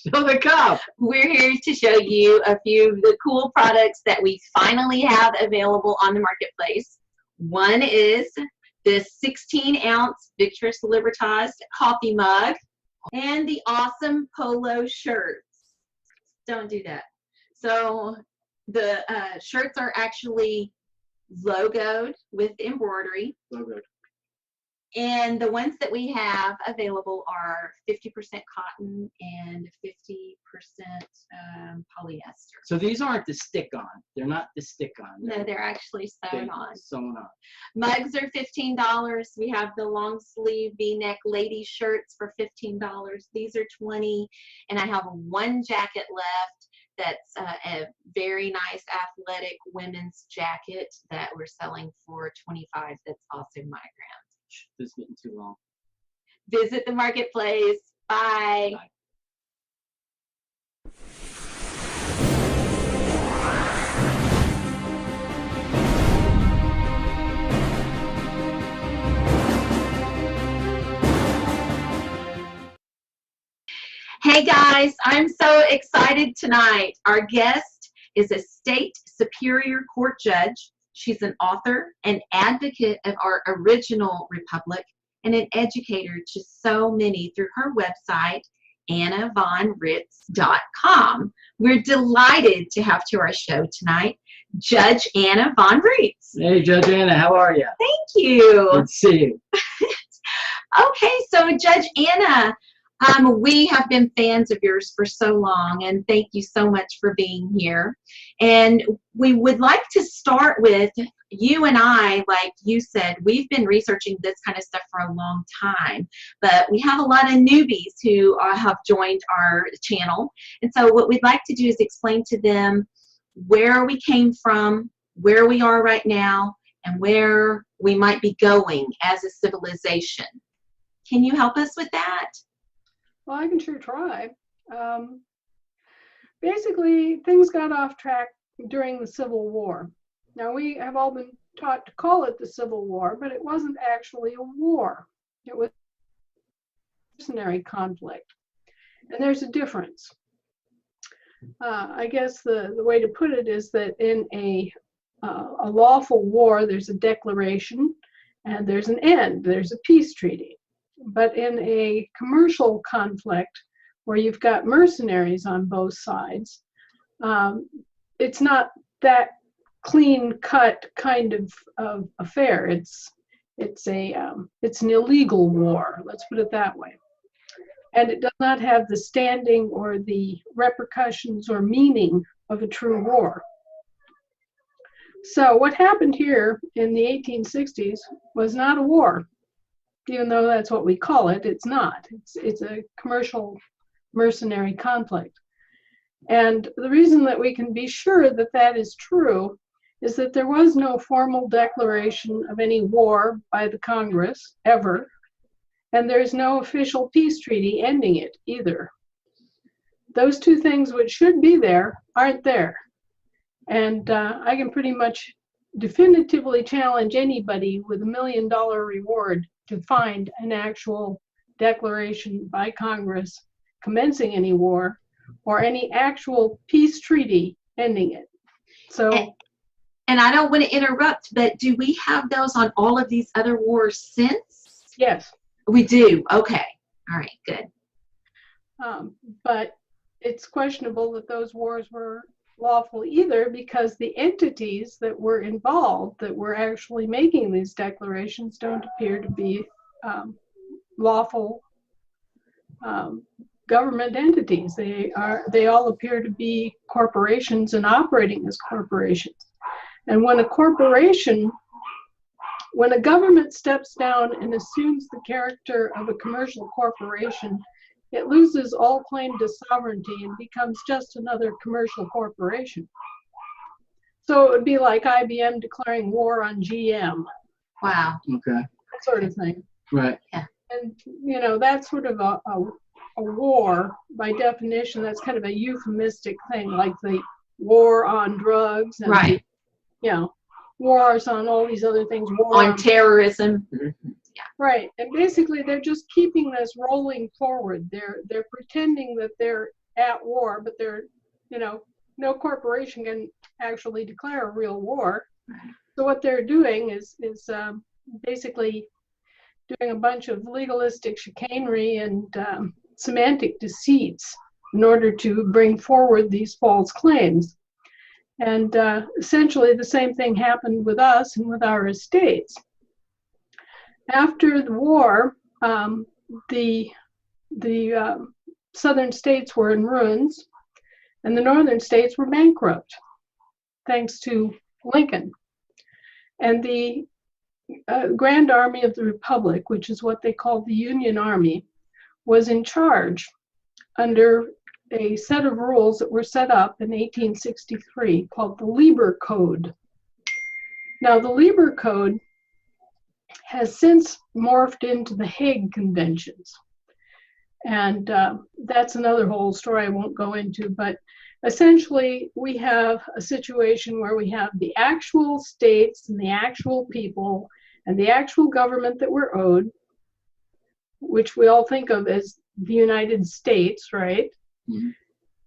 Spill the cup. We're here to show you a few of the cool products that we finally have available on the marketplace. One is this 16-ounce Victrix Libertas coffee mug and the awesome polo shirts. Don't do that. So the shirts are actually logoed with embroidery. Logoed. And the ones that we have available are 50% cotton and 50% polyester. So these aren't the stick-on. They're not the stick-on. No, they're actually sewn on. Sewn on. Mugs are $15. We have the long sleeve V-neck lady shirts for $15. These are $20. And I have one jacket left that's a very nice athletic women's jacket that we're selling for $25. That's also monogram. This is getting too long. Visit the marketplace. Bye. Bye. Hey guys, I'm so excited tonight. Our guest is a state superior court judge. She's an author, an advocate of our original republic, and an educator to so many through her website, AnnaVonRitz.com. We're delighted to have to our show tonight, Judge Anna Von Ritz. Hey, Judge Anna, how are you? Thank you. Good to see you. Okay, so Judge Anna, we have been fans of yours for so long, and thank you so much for being here. And we would like to start with you and I, like you said, we've been researching this kind of stuff for a long time, but we have a lot of newbies who have joined our channel. And so what we'd like to do is explain to them where we came from, where we are right now, and where we might be going as a civilization. Can you help us with that? Well, I can sure try. Basically, things got off track during the Civil War. Now, we have all been taught to call it the Civil War, but it wasn't actually a war. It was a mercenary conflict. And there's a difference. I guess the way to put it is that in a lawful war, there's a declaration and there's an end. There's a peace treaty. But in a commercial conflict where you've got mercenaries on both sides, it's not that clean-cut kind of affair. It's an illegal war. Let's put it that way. And it does not have the standing or the repercussions or meaning of a true war. So what happened here in the 1860s was not a war. Even though that's what we call it, it's not. It's a commercial mercenary conflict. And the reason that we can be sure that that is true is that there was no formal declaration of any war by the Congress, ever, and there's no official peace treaty ending it either. Those two things which should be there aren't there. And I can pretty much definitively challenge anybody with $1 million reward to find an actual declaration by Congress commencing any war or any actual peace treaty ending it. So, and I don't want to interrupt, but do we have those on all of these other wars since? yes. We do. Okay. All right. Good. But it's questionable that those wars were lawful either, because the entities that were involved that were actually making these declarations don't appear to be lawful government entities. They all appear to be corporations and operating as corporations. And when a government steps down and assumes the character of a commercial corporation, it loses all claim to sovereignty and becomes just another commercial corporation. So it would be like IBM declaring war on GM. Wow. Okay. That sort of thing. Right. Yeah. And, you know, that's sort of a war, by definition. That's kind of a euphemistic thing, like the war on drugs. And right. You know, wars on all these other things. War on terrorism. Mm-hmm. Yeah. Right. And basically they're just keeping this rolling forward. They're pretending that they're at war, but they're, no corporation can actually declare a real war. So what they're doing is basically doing a bunch of legalistic chicanery and semantic deceits in order to bring forward these false claims. And essentially the same thing happened with us and with our estates. After the war, the southern states were in ruins and the northern states were bankrupt, thanks to Lincoln. And the Grand Army of the Republic, which is what they called the Union Army, was in charge under a set of rules that were set up in 1863 called the Lieber Code. Now, the Lieber Code has since morphed into the Hague Conventions. And that's another whole story I won't go into, but essentially we have a situation where we have the actual states and the actual people and the actual government that we're owed, which we all think of as the United States, right? Mm-hmm.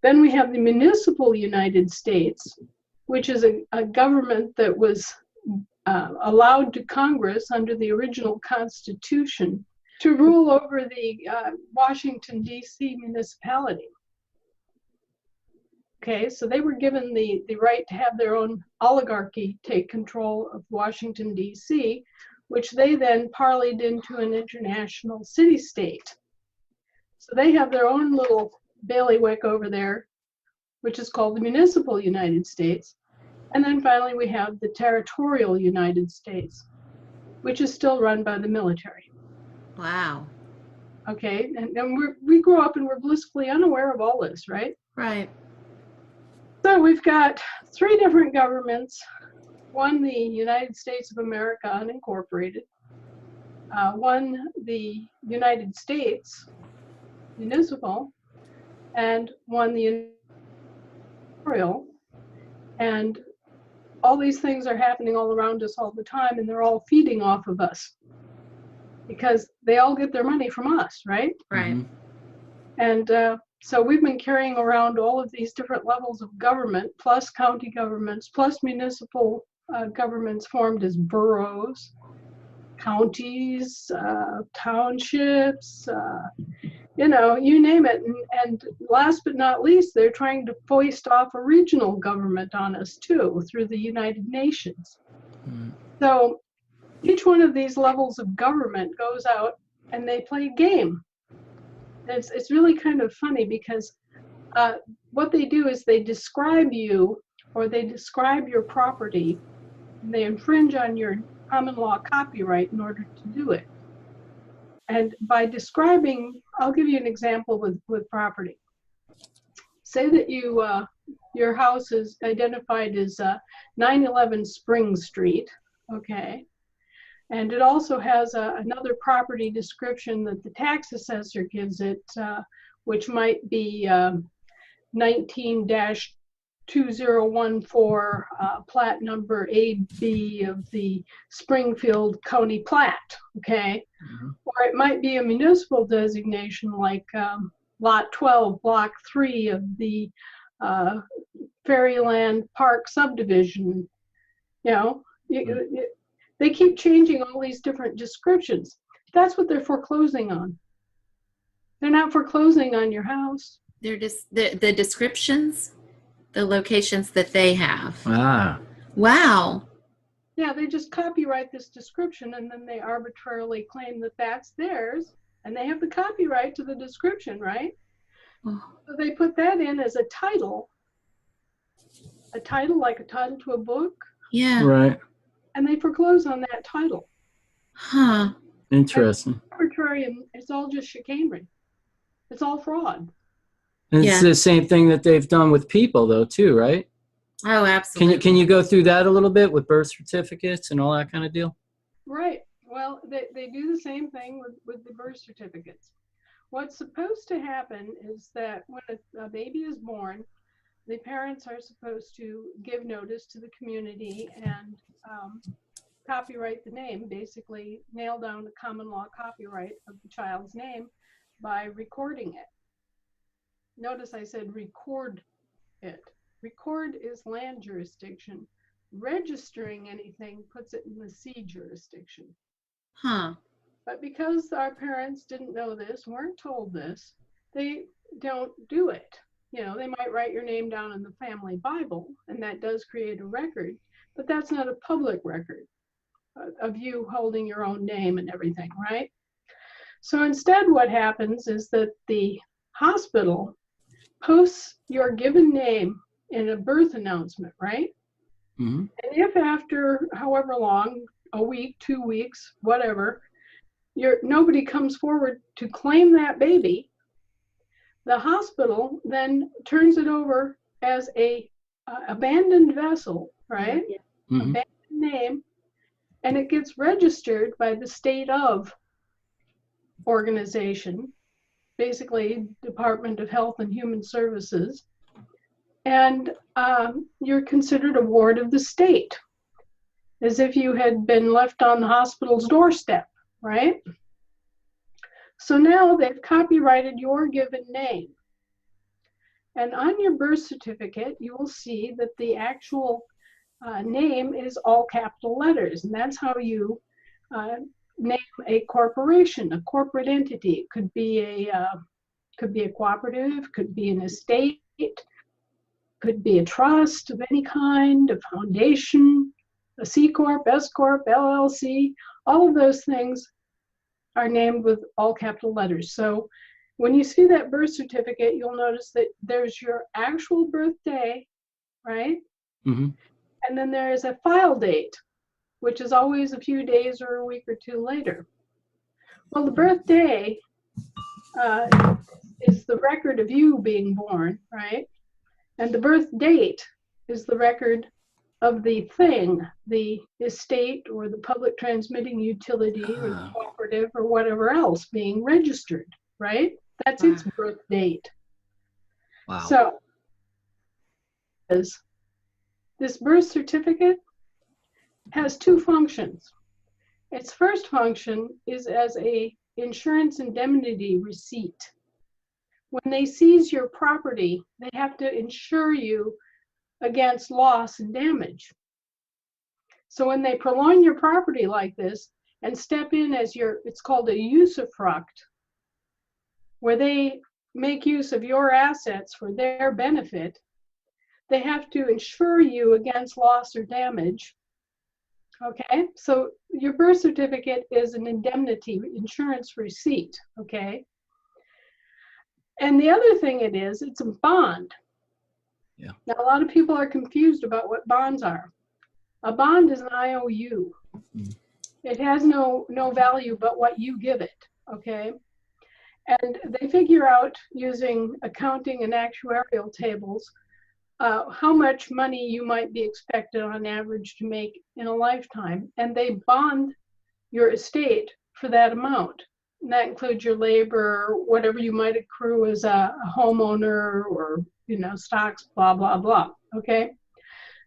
Then we have the municipal United States, which is a government that was allowed to Congress under the original Constitution to rule over the Washington, D.C. municipality. Okay, so they were given the right to have their own oligarchy take control of Washington, D.C., which they then parlayed into an international city-state. So they have their own little bailiwick over there, which is called the municipal United States. And then finally we have the territorial United States, which is still run by the military. Wow. Okay, and we grew up and we're blissfully unaware of all this, right? Right. So we've got three different governments. One, the United States of America unincorporated. One, the United States municipal, and one, the territorial. And all these things are happening all around us all the time, and they're all feeding off of us because they all get their money from us, right? Right. Mm-hmm. And so we've been carrying around all of these different levels of government, plus county governments, plus municipal governments formed as boroughs, counties, townships, you name it. And last but not least, they're trying to foist off a regional government on us too, through the United Nations. Mm. So each one of these levels of government goes out and they play a game. It's really kind of funny because what they do is they describe you or they describe your property. And they infringe on your common law copyright in order to do it. And by describing, I'll give you an example with property. Say that your house is identified as 911 Spring Street, okay? And it also has another property description that the tax assessor gives it, which might be 19-2014, plat number AB of the Springfield County Plat, okay? Mm-hmm. Or it might be a municipal designation like Lot 12, Block 3 of the Fairyland Park subdivision. They keep changing all these different descriptions. That's what they're foreclosing on. They're not foreclosing on your house. They're just the descriptions, the locations that they have. Ah. Wow. Yeah, they just copyright this description and then they arbitrarily claim that that's theirs and they have the copyright to the description, right? Oh. So they put that in as a title like a title to a book. Yeah. Right. And they foreclose on that title. Huh. Interesting. It's arbitrary and it's all just chicanery. It's all fraud. And it's the same thing that they've done with people, though, too, right? Oh, absolutely. Can you go through that a little bit with birth certificates and all that kind of deal? Right. Well, they do the same thing with the birth certificates. What's supposed to happen is that when a baby is born, the parents are supposed to give notice to the community and copyright the name, basically nail down the common law copyright of the child's name by recording it. notice I said record it. Record is land jurisdiction. Registering anything puts it in the sea jurisdiction. Huh. But because our parents didn't know this, weren't told this, they don't do it. You know, they might write your name down in the family Bible, and that does create a record, but that's not a public record of you holding your own name and everything, right? So instead, what happens is that the hospital posts your given name in a birth announcement, right? Mm-hmm. And if after however long, a week, 2 weeks, whatever, nobody comes forward to claim that baby, the hospital then turns it over as a abandoned vessel, right? Mm-hmm. Abandoned name, and it gets registered by the state of organization, basically Department of Health and Human Services, and you're considered a ward of the state, as if you had been left on the hospital's doorstep, right? So now they've copyrighted your given name. And on your birth certificate, you will see that the actual name is all capital letters, and that's how you name a corporation, a corporate entity. It could be a cooperative, could be an estate, could be a trust of any kind, a foundation, a C Corp, S Corp, LLC. All of those things are named with all capital letters. So when you see that birth certificate, you'll notice that there's your actual birthday, right? Mm-hmm. And then there is a file date, which is always a few days or a week or two later. Well, the birthday is the record of you being born, right? And the birth date is the record of the thing, the estate or the public transmitting utility or the cooperative or whatever else being registered, right? That's its birth date. Wow. So this birth certificate has two functions. Its first function is as a insurance indemnity receipt. When they seize your property, they have to insure you against loss and damage. So when they prolong your property like this and step in as it's called a usufruct, where they make use of your assets for their benefit, they have to insure you against loss or damage. Okay, so your birth certificate is an indemnity insurance receipt, okay? And the other thing it's a bond. Yeah. Now, a lot of people are confused about what bonds are. A bond is an IOU. Mm. It has no value but what you give it, okay? And they figure out using accounting and actuarial tables how much money you might be expected on average to make in a lifetime. And they bond your estate for that amount. And that includes your labor, whatever you might accrue as a homeowner or, stocks, blah, blah, blah, okay?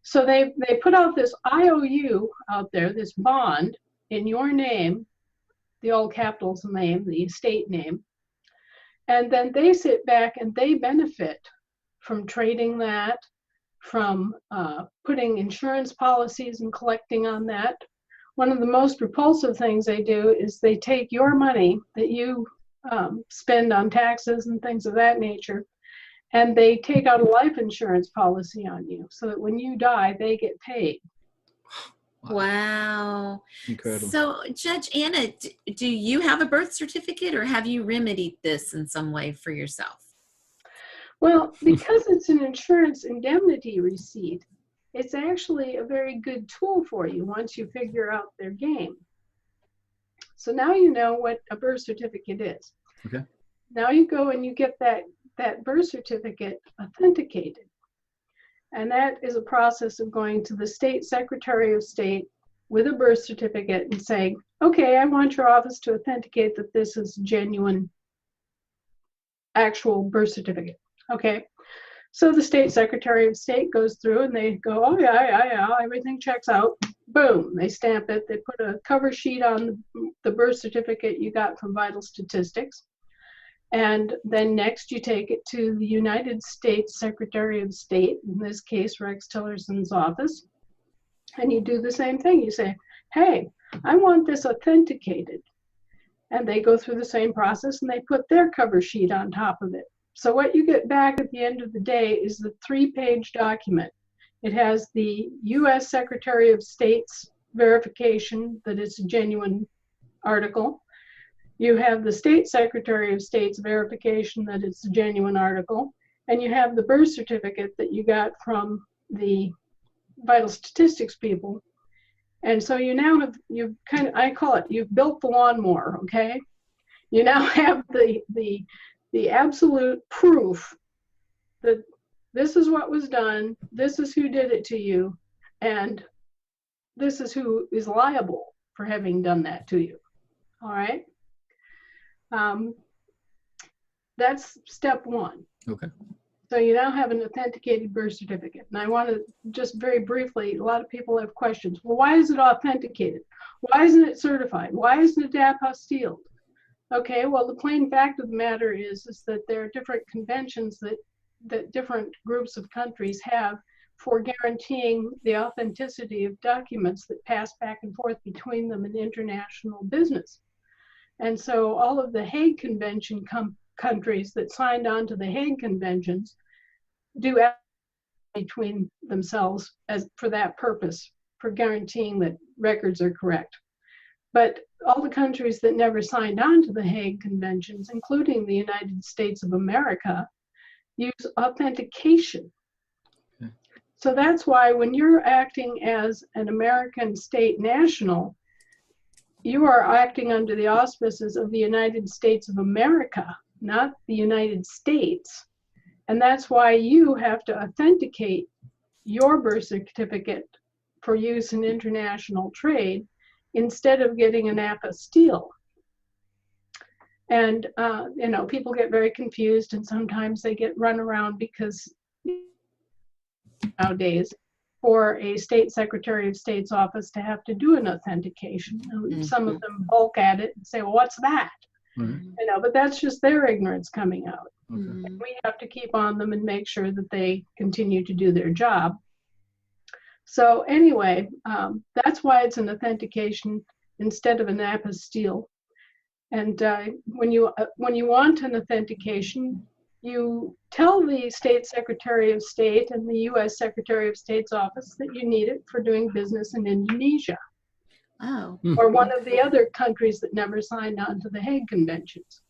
So they put out this IOU out there, this bond in your name, the all capitals name, the estate name, and then they sit back and they benefit from trading that, from putting insurance policies and collecting on that. One of the most repulsive things they do is they take your money that you spend on taxes and things of that nature, and they take out a life insurance policy on you so that when you die, they get paid. Wow. Incredible. So, Judge Anna, do you have a birth certificate, or have you remedied this in some way for yourself? Well, because it's an insurance indemnity receipt, it's actually a very good tool for you once you figure out their game. So now you know what a birth certificate is. Okay. Now you go and you get that birth certificate authenticated. And that is a process of going to the state secretary of state with a birth certificate and saying, okay, I want your office to authenticate that this is genuine, actual birth certificate. Okay. So the state secretary of state goes through and they go, oh yeah, everything checks out. Boom, they stamp it. They put a cover sheet on the birth certificate you got from Vital Statistics. And then next you take it to the United States Secretary of State, in this case Rex Tillerson's office, and you do the same thing. You say, hey, I want this authenticated. And they go through the same process and they put their cover sheet on top of it. So what you get back at the end of the day is the 3-page document. It has the US Secretary of State's verification that it's a genuine article. You have the State Secretary of State's verification that it's a genuine article. And you have the birth certificate that you got from the vital statistics people. And so you now have, I call it, you've built the lawnmower, okay? You now have the absolute proof that this is what was done, this is who did it to you, and this is who is liable for having done that to you, all right? That's step one. Okay. So you now have an authenticated birth certificate. And I want to just very briefly, a lot of people have questions. Well, why is it authenticated? Why isn't it certified? Why isn't it apostilled? Okay, well, the plain fact of the matter is that there are different conventions that different groups of countries have for guaranteeing the authenticity of documents that pass back and forth between them in international business. And so all of the Hague Convention countries that signed on to the Hague Conventions do between themselves for that purpose, for guaranteeing that records are correct. But all the countries that never signed on to the Hague Conventions, including the United States of America, use authentication. Okay. So that's why when you're acting as an American state national, you are acting under the auspices of the United States of America, not the United States. And that's why you have to authenticate your birth certificate for use in international trade instead of getting an apostille. And, people get very confused and sometimes they get run around because nowadays for a state secretary of state's office to have to do an authentication. Mm-hmm. Some of them balk at it and say, well, what's that? Mm-hmm. But that's just their ignorance coming out. Mm-hmm. And we have to keep on them and make sure that they continue to do their job. So anyway, that's why it's an authentication instead of an apostille. And when you want an authentication, you tell the State Secretary of State and the U.S. Secretary of State's office that you need it for doing business in Indonesia. Oh. Or one of the other countries that never signed on to the Hague Conventions.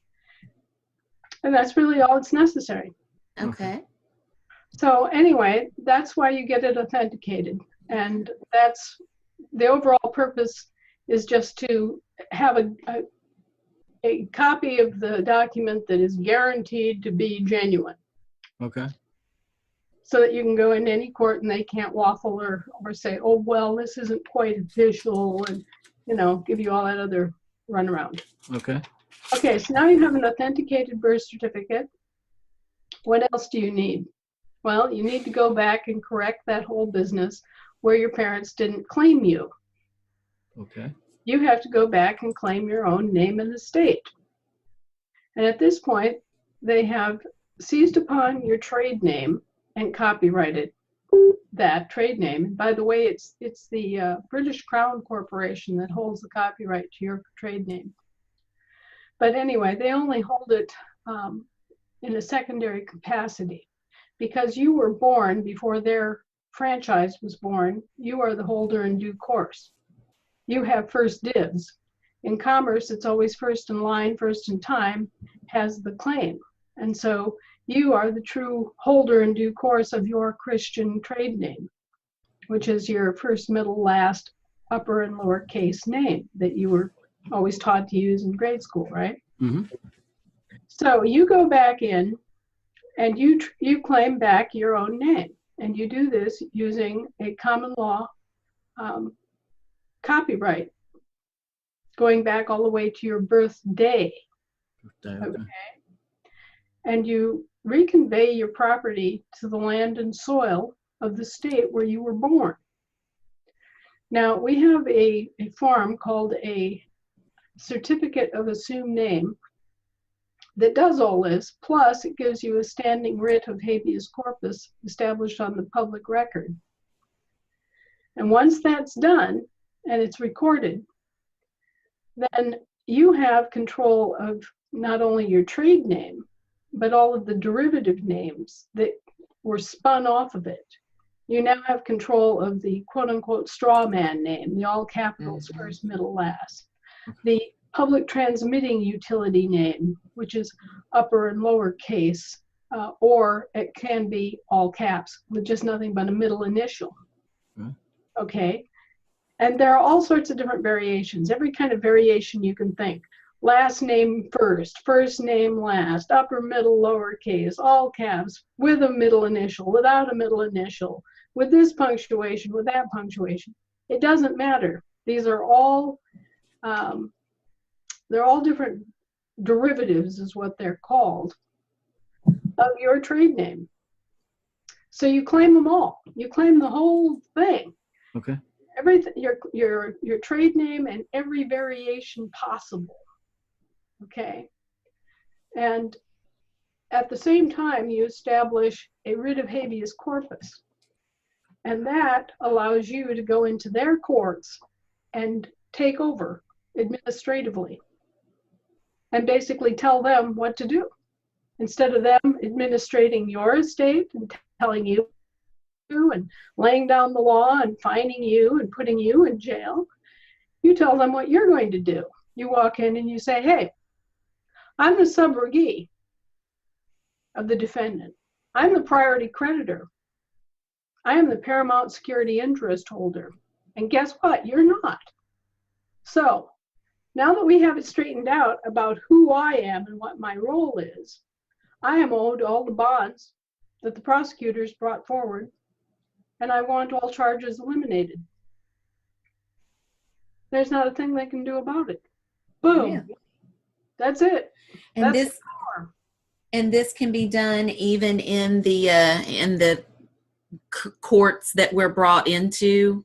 And that's really all that's necessary. Okay. So anyway, that's why you get it authenticated. And that's the overall purpose, is just to have a copy of the document that is guaranteed to be genuine. Okay. So that you can go into any court and they can't waffle or say, oh, well, this isn't quite official, and, give you all that other runaround. Okay. Okay, so now you have an authenticated birth certificate. What else do you need? Well, you need to go back and correct that whole business where your parents didn't claim you. Okay. You have to go back and claim your own name and estate. And at this point, they have seized upon your trade name and copyrighted that trade name. And by the way, it's the British Crown Corporation that holds the copyright to your trade name. But anyway, they only hold it in a secondary capacity. Because you were born before their franchise was born, you are the holder in due course. You have first dibs. In commerce, it's always first in line, first in time, has the claim. And so you are the true holder in due course of your Christian trade name, which is your first, middle, last, upper and lower case name that you were always taught to use in grade school, right? Mm-hmm. So you go back in and you claim back your own name. And you do this using a common law copyright, going back all the way to your birthday. Okay. And you reconvey your property to the land and soil of the state where you were born. Now, we have a form called a Certificate of Assumed Name that does all this, plus it gives you a standing writ of habeas corpus established on the public record. And once that's done and it's recorded, then you have control of not only your trade name, but all of the derivative names that were spun off of it. You now have control of the quote-unquote straw man name, the all capitals, first, middle, last. The public transmitting utility name, which is upper and lower case, or it can be all caps with just nothing but a middle initial. Okay? And there are all sorts of different variations, every kind of variation you can think. Last name first, first name last, upper, middle, lower case, all caps, with a middle initial, without a middle initial, with this punctuation, with that punctuation. It doesn't matter. These are all, they're all different derivatives is what they're called of your trade name. So you claim them all. You claim the whole thing. Okay. Everything, your trade name and every variation possible. Okay. And at the same time, you establish a writ of habeas corpus. And that allows you to go into their courts and take over administratively and basically tell them what to do. Instead of them administrating your estate and telling you and laying down the law and fining you and putting you in jail, you tell them what you're going to do. You walk in and you say, hey, I'm the subrogee of the defendant. I'm the priority creditor. I am the paramount security interest holder. And guess what? You're not. So now that we have it straightened out about who I am and what my role is, I am owed all the bonds that the prosecutors brought forward, and I want all charges eliminated. There's not a thing they can do about it. Boom. Yeah. That's it. And That's this this can be done even in the courts that we're brought into,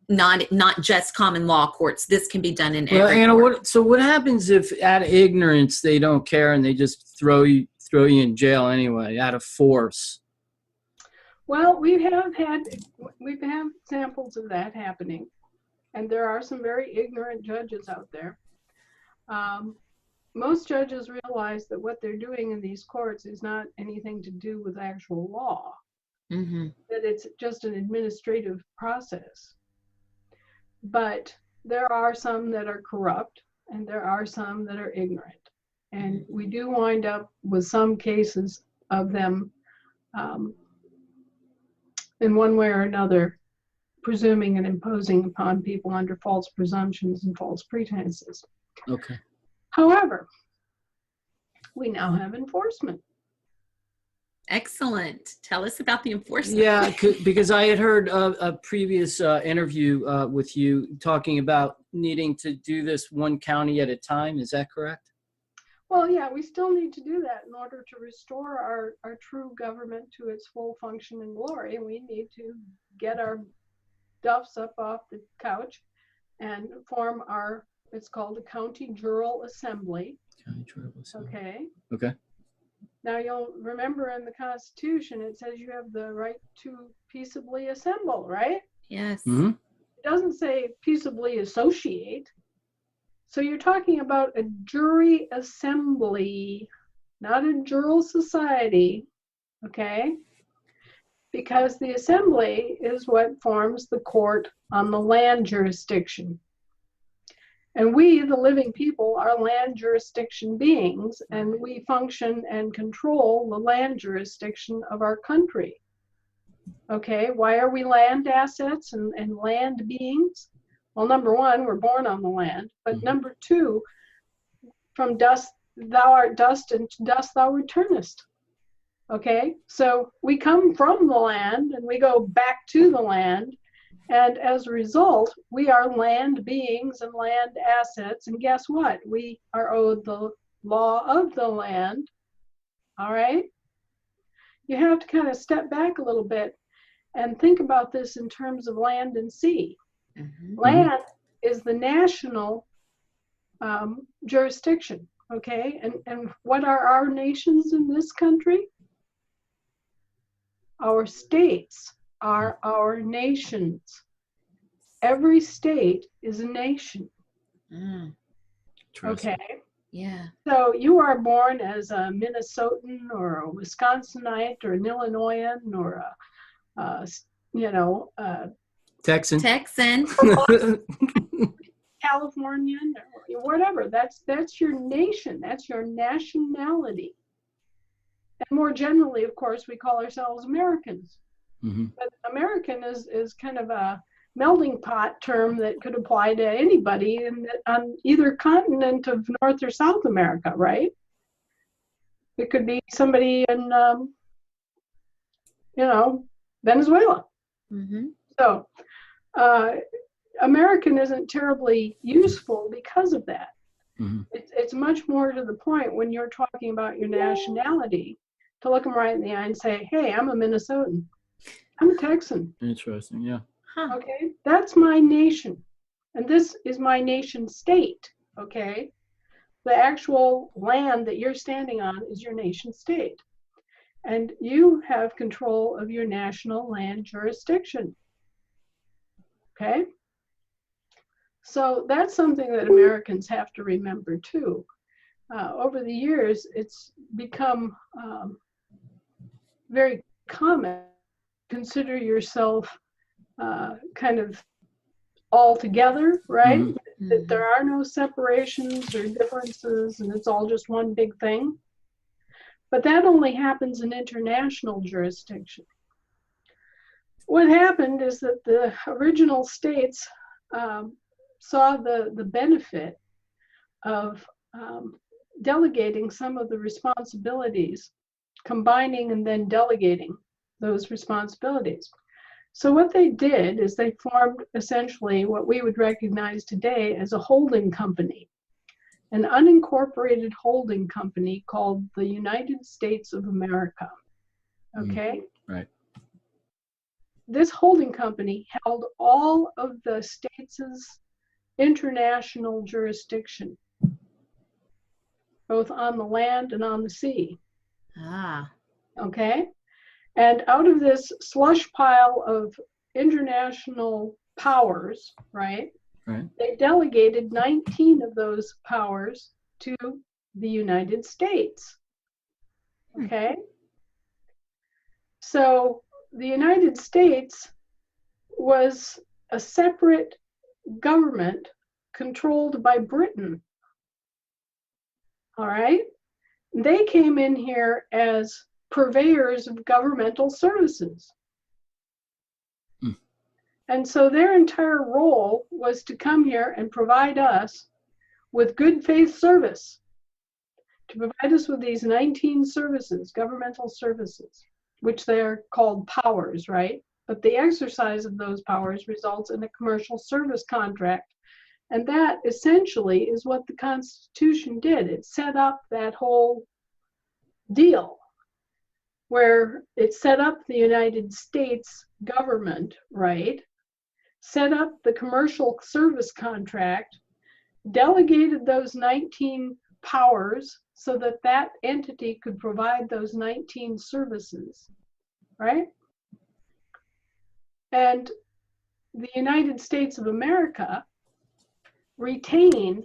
not just common law courts. This can be done in every Anna, court. what happens if out of ignorance they don't care and they just throw you in jail anyway out of force? Well, we have examples of that happening, and there are some very ignorant judges out there. Most judges realize that what they're doing in these courts is not anything to do with actual law, that it's just an administrative process. But there are some that are corrupt, and there are some that are ignorant. And we do wind up with some cases of them in one way or another presuming and imposing upon people under false presumptions and false pretenses. Okay. However, we now have enforcement. Excellent. Tell us about the enforcement. Yeah, because I had heard a previous interview with you talking about needing to do this one county at a time. Is that correct? Well, yeah, we still need to do that in order to restore our true government to its full function and glory. And we need to get our duffs up off the couch and form it's called a county jural assembly. County Jural Assembly. Okay. Okay. Now you'll remember in the Constitution, it says you have the right to peaceably assemble, right? Yes. Mm-hmm. It doesn't say peaceably associate. So you're talking about a jury assembly, not a jural society, okay? Because the assembly is what forms the court on the land jurisdiction. And we, the living people, are land jurisdiction beings, and we function and control the land jurisdiction of our country. Okay, why are we land assets and land beings? Well, number one, we're born on the land, but number two, from dust thou art dust, and to dust thou returnest. Okay, so we come from the land and we go back to the land, and as a result, we are land beings and land assets, and guess what? We are owed the law of the land. All right, you have to kind of step back a little bit and think about this in terms of land and sea. Land is the national jurisdiction. okay? And what are our nations in this country? Our states are our nations. Every state is a nation, Mm, Interesting. okay? yeah. So you are born as a Minnesotan or a Wisconsinite or an Illinoisan or a you know, Texan. Texan. Californian or whatever. That's your nation. That's your nationality. And more generally, of course, we call ourselves Americans. Hmm. But American is kind of a melding pot term that could apply to anybody on either continent of North or South America, right? It could be somebody in, Venezuela. Mm-hmm. So American isn't terribly useful because of that. Hmm. It's much more to the point when you're talking about your nationality to look them right in the eye and say, hey, I'm a Minnesotan. I'm a Texan. Interesting. Yeah. Huh. Okay, that's my nation. And this is my nation state. Okay, the actual land that you're standing on is your nation state. And you have control of your national land jurisdiction. Okay, so that's something that Americans have to remember too. Over the years, it's become very common. Consider yourself kind of all together, right? Mhm. That there are no separations or differences and it's all just one big thing. But that only happens in international jurisdiction. What happened is that the original states saw the benefit of delegating some of the responsibilities, combining and then delegating those responsibilities. So what they did is they formed essentially what we would recognize today as a holding company, an unincorporated holding company called the United States of America. Okay? Right. This holding company held all of the states' international jurisdiction, both on the land and on the sea. Ah. Okay? And out of this slush pile of international powers, right? Right. They delegated 19 of those powers to the United States. Okay? So the United States was a separate government controlled by Britain. All right? They came in here as purveyors of governmental services. And so their entire role was to come here and provide us with good faith service, to provide us with these 19 services, governmental services, which they are called powers, right? But the exercise of those powers results in a commercial service contract. And that essentially is what the Constitution did. It set up that whole deal where it set up the United States government, right? Set up the commercial service contract, delegated those 19 powers so that that entity could provide those 19 services, right? And the United States of America retained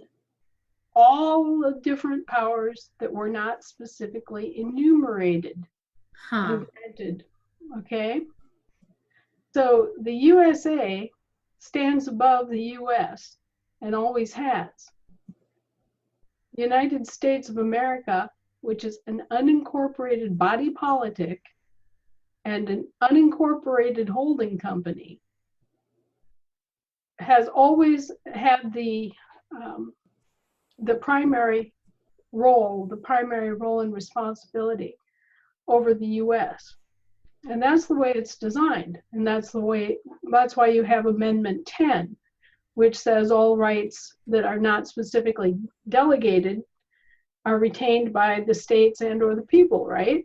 all the different powers that were not specifically enumerated Huh. and granted, okay? So the USA stands above the US and always has. The United States of America, which is an unincorporated body politic and an unincorporated holding company, has always had the primary role and responsibility over the US. And that's the way it's designed. And that's why you have Amendment 10, which says all rights that are not specifically delegated are retained by the states and or the people, right?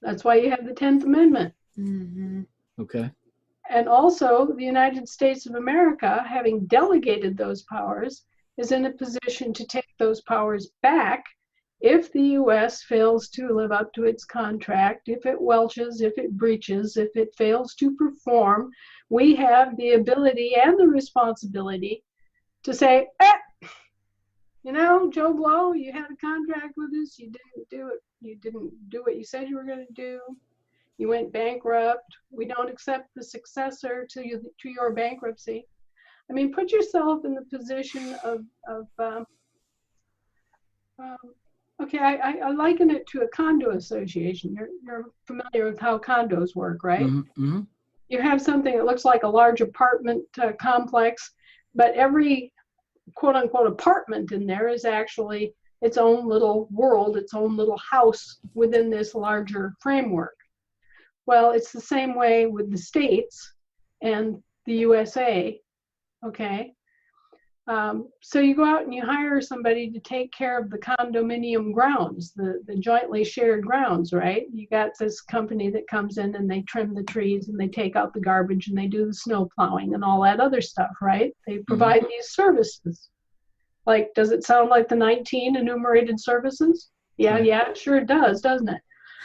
That's why you have the 10th Amendment. Mm-hmm. Okay. And also the United States of America, having delegated those powers, is in a position to take those powers back if the U.S. fails to live up to its contract, if it welches, if it breaches, if it fails to perform. We have the ability and the responsibility to say, you know, Joe Blow, you had a contract with us, you didn't do it, you didn't do what you said you were going to do, you went bankrupt, we don't accept the successor to your bankruptcy. I mean, put yourself in the position of okay, I liken it to a condo association. You're familiar with how condos work, right? Mm-hmm. You have something that looks like a large apartment complex, but every quote unquote apartment in there is actually its own little world, its own little house within this larger framework. Well, it's the same way with the states and the USA, okay? So you go out and you hire somebody to take care of the condominium grounds, the jointly shared grounds, right? You got this company that comes in and they trim the trees and they take out the garbage and they do the snow plowing and all that other stuff, right? They provide these services. Like, does it sound like the 19 enumerated services? Yeah, Right. yeah, sure it does, doesn't it?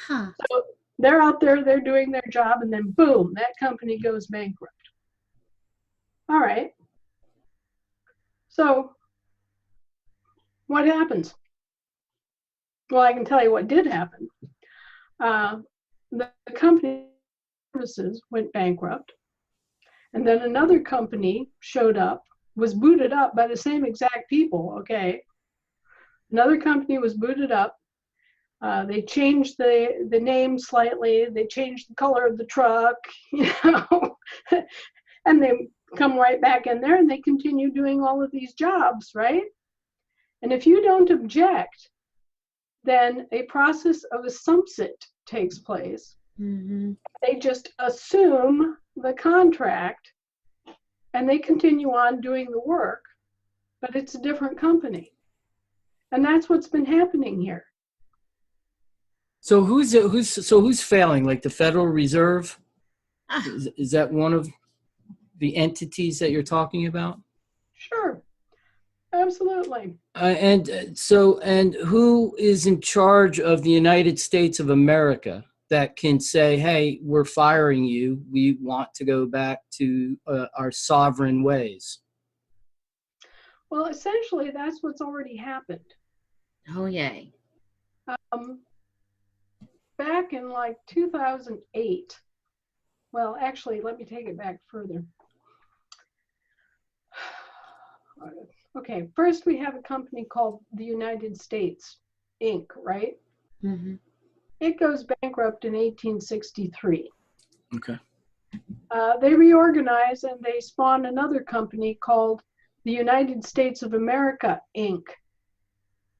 Huh. So they're out there, they're doing their job, and then boom, that company goes bankrupt. All right. So what happens? Well, I can tell you what did happen. The company services went bankrupt, and then another company showed up, was booted up by the same exact people, okay? Another company was booted up. They changed the name slightly. They changed the color of the truck, you know, and they come right back in there and they continue doing all of these jobs, right? And if you don't object, then a process of assumpsit takes place. Mm-hmm. They just assume the contract and they continue on doing the work, but it's a different company. And that's what's been happening here. So who's failing? Like the Federal Reserve? Is that one of the entities that you're talking about? Sure, absolutely. And who is in charge of the United States of America that can say, hey, we're firing you. We want to go back to our sovereign ways? Well, essentially, that's what's already happened. Oh, yay. Back in like 2008, well, actually, let me take it back further. Okay, first we have a company called the United States, Inc., right? Mm-hmm. It goes bankrupt in 1863. Okay. They reorganize and they spawn another company called the United States of America, Inc.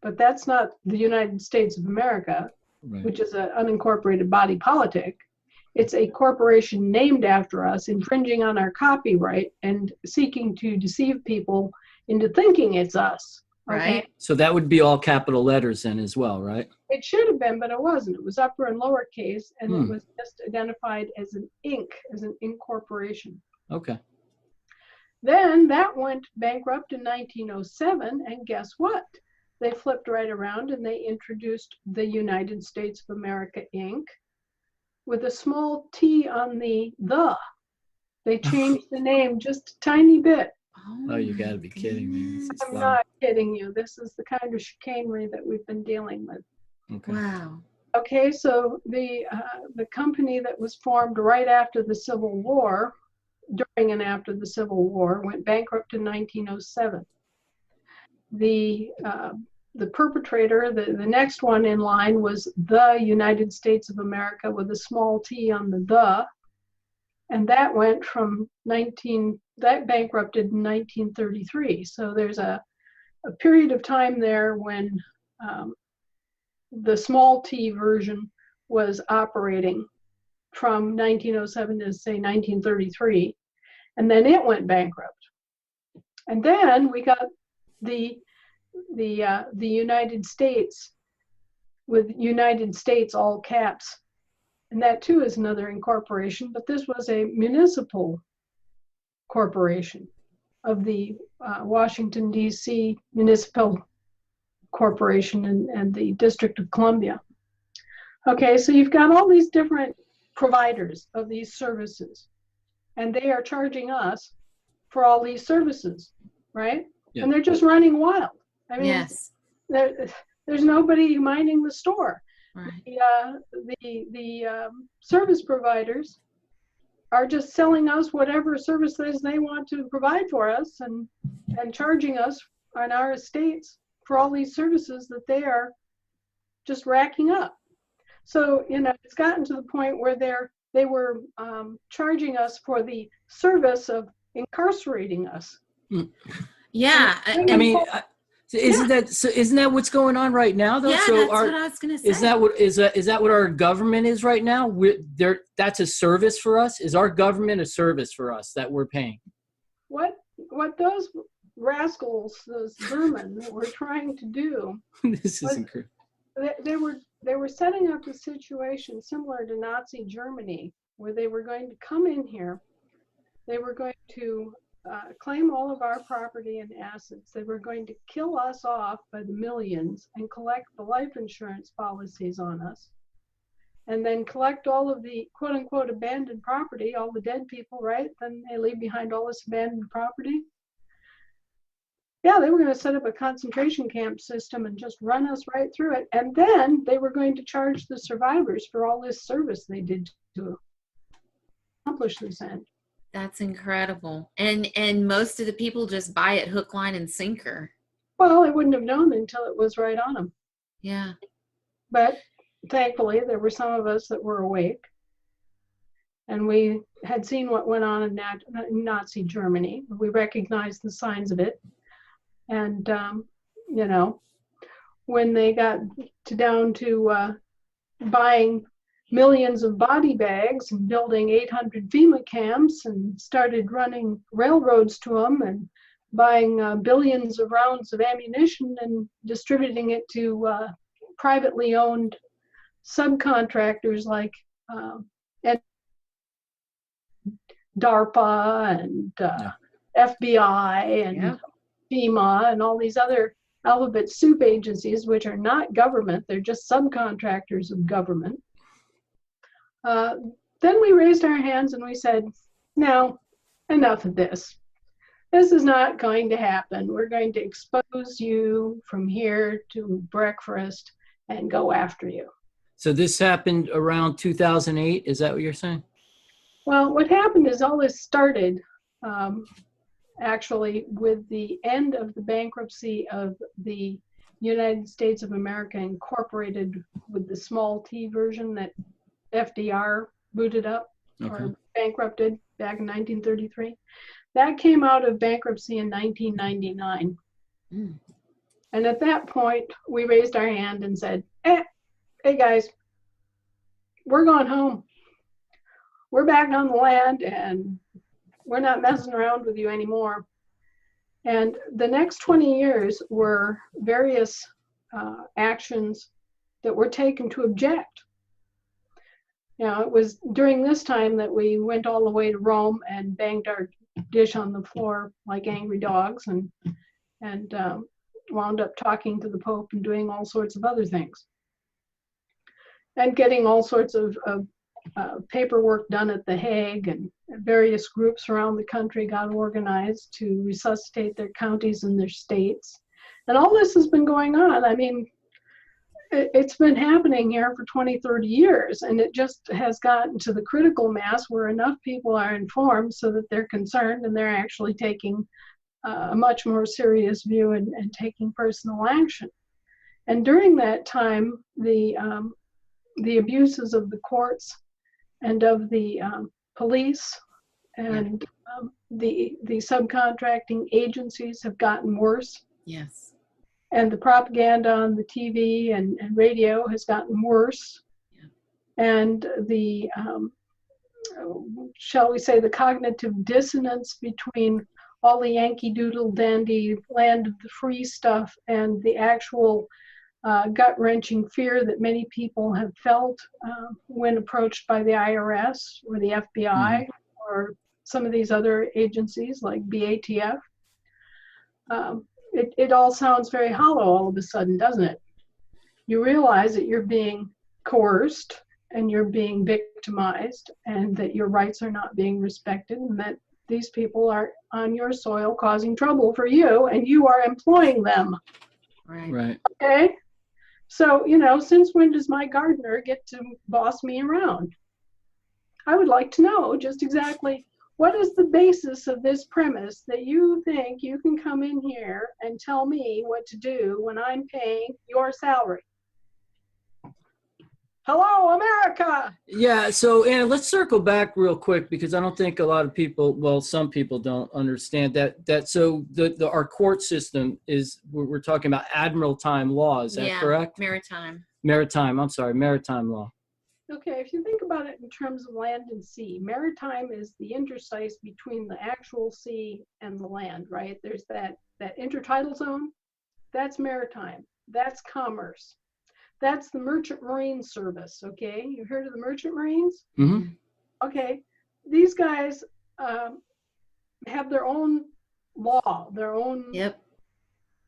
But that's not the United States of America, Right. which is an unincorporated body politic. It's a corporation named after us, infringing on our copyright and seeking to deceive people into thinking it's us. Okay? Right. So that would be all capital letters then as well, right? It should have been, but it wasn't. It was upper and lowercase, and it was just identified as an Inc., as an incorporation. Okay. Then that went bankrupt in 1907, and guess what? They flipped right around and they introduced the United States of America, Inc., with a small t on the. They changed the name just a tiny bit. Oh, you got to be kidding me. This is I'm fun. not kidding you. This is the kind of chicanery that we've been dealing with. Okay. Wow. Okay, so the company that was formed right after the Civil War, during and after the Civil War, went bankrupt in 1907. The perpetrator, the next one in line, was the United States of America with a small t on the, and that went from that bankrupted in 1933. So there's a period of time there when the small t version was operating from 1907 to say 1933, and then it went bankrupt. And then we got the United States, with United States all caps, and that too is another incorporation, but this was a municipal corporation. of the Washington, D.C. Municipal Corporation and the District of Columbia. Okay, so you've got all these different providers of these services, and they are charging us for all these services, right? Yeah. And they're just running wild. I mean, Yes. there's nobody minding the store. Right. The service providers are just selling us whatever services they want to provide for us, and charging us on our estates for all these services that they are just racking up. So, it's gotten to the point where they were charging us for the service of incarcerating us. Yeah. And- I mean, isn't that what's going on right now, though? yeah, So that's what I was going to say. is that what our government is right now? That's a service for us. Is our government a service for us that we're paying? What those rascals, those vermin, were trying to do, This is incredible. they were setting up a situation similar to Nazi Germany, where they were going to come in here, they were going to claim all of our property and assets. They were going to kill us off by the millions and collect the life insurance policies on us, and then collect all of the quote unquote abandoned property, all the dead people, right? Then they leave behind all this abandoned property. Yeah, they were going to set up a concentration camp system and just run us right through it. And then they were going to charge the survivors for all this service they did to accomplish this end. That's incredible. And most of the people just buy it hook, line, and sinker. Well, I wouldn't have known until it was right on them. Yeah. But thankfully, there were some of us that were awake. And we had seen what went on in Nazi Germany. We recognized the signs of it. And, when they got down to buying millions of body bags and building 800 FEMA camps and started running railroads to them and buying billions of rounds of ammunition and distributing it to privately owned subcontractors like DARPA and FBI and FEMA and all these other alphabet soup agencies, which are not government, they're just subcontractors of government. Then we raised our hands and we said, no, enough of this. This is not going to happen. We're going to expose you from here to breakfast and go after you. So this happened around 2008. Is that what you're saying? Well, what happened is all this started actually with the end of the bankruptcy of the United States of America Incorporated, with the small t version that FDR booted up or bankrupted back in 1933. That came out of bankruptcy in 1999. And at that point, we raised our hand and said, hey guys, we're going home. We're back on the land and we're not messing around with you anymore. And the next 20 years were various actions that were taken to object. It was during this time that we went all the way to Rome and banged our dish on the floor like angry dogs and wound up talking to the Pope and doing all sorts of other things. And getting all sorts of paperwork done at The Hague, and various groups around the country got organized to resuscitate their counties and their states. And all this has been going on. I mean, it's been happening here for 20, 30 years, and it just has gotten to the critical mass where enough people are informed so that they're concerned and they're actually taking a much more serious view and taking personal action. And during that time, the abuses of the courts and of the police and the subcontracting agencies have gotten worse. Yes. And the propaganda on the TV and radio has gotten worse. Yeah. And the, shall we say, the cognitive dissonance between all the Yankee Doodle Dandy land of the free stuff and the actual gut-wrenching fear that many people have felt when approached by the IRS or the FBI or some of these other agencies like BATF. it all sounds very hollow all of a sudden, doesn't it? You realize that you're being coerced and you're being victimized and that your rights are not being respected and that these people are on your soil causing trouble for you and you are employing them. Right. Right. Okay? So, since when does my gardener get to boss me around? I would like to know just exactly what is the basis of this premise that you think you can come in here and tell me what to do when I'm paying your salary? Hello, America! Yeah. So, Anna, let's circle back real quick because I don't think a lot of people, well, some people don't understand that. So our court system is, we're talking about admiraltime law. Is that Yeah, correct? maritime. Maritime. I'm sorry. Maritime law. Okay, if you think about it in terms of land and sea, maritime is the interstice between the actual sea and the land, right? There's that intertidal zone. That's maritime. That's commerce. That's the Merchant Marine Service, okay? You heard of the Merchant Marines? Mm-hmm. Okay, these guys have their own law, their own Yep.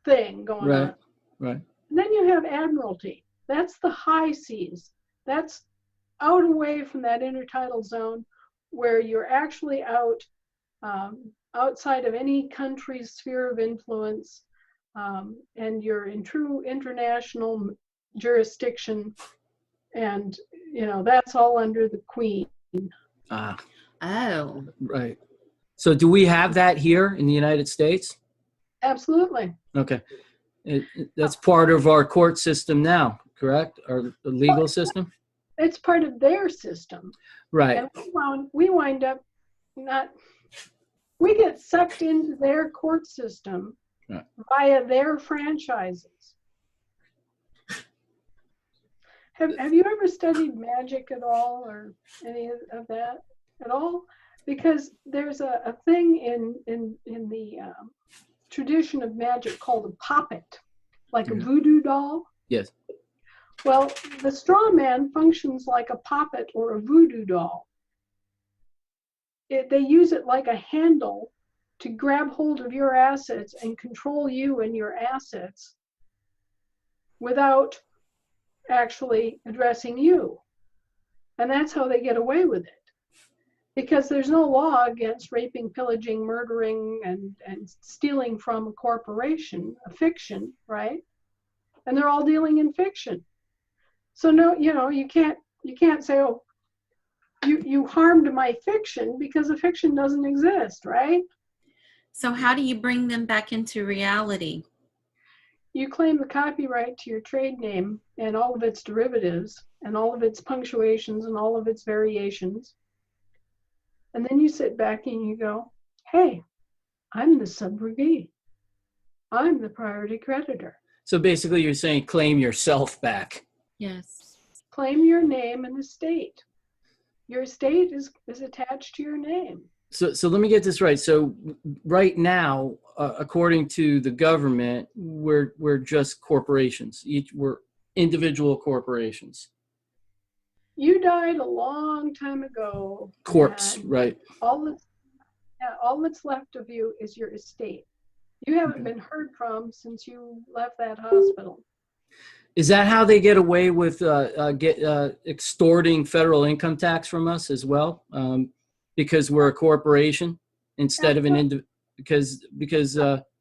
thing going Right. on. Right. And then you have Admiralty. That's the high seas. That's out away from that intertidal zone where you're actually out outside of any country's sphere of influence and you're in true international jurisdiction and that's all under the Queen. Ah, Oh. right. So do we have that here in the United States? Absolutely. Okay. That's part of our court system now, correct? Our legal system? It's part of their system. Right. And we wind up we get sucked into their court system Right. via their franchises. Have you ever studied magic at all or any of that at all? Because there's a thing in the tradition of magic called a poppet, like a voodoo doll. Yes. Well, the straw man functions like a poppet or a voodoo doll. They use it like a handle to grab hold of your assets and control you and your assets without actually addressing you. And that's how they get away with it. Because there's no law against raping, pillaging, murdering, and stealing from a corporation, a fiction, right? And they're all dealing in fiction. So no, you can't say, oh, you harmed my fiction because the fiction doesn't exist, right? So how do you bring them back into reality? You claim the copyright to your trade name and all of its derivatives and all of its punctuations and all of its variations. And then you sit back and you go, hey, I'm the subrogee. I'm the priority creditor. So basically you're saying claim yourself back. Yes. Claim your name and estate. Your estate is attached to your name. So let me get this right. So right now, according to the government, we're just corporations. We're individual corporations. You died a long time ago. Corpse, and right? All that's left of you is your estate. You haven't been heard from since you left that hospital. Is that how they get away with extorting federal income tax from us as well? Because we're a corporation instead of an individual. Because 100%.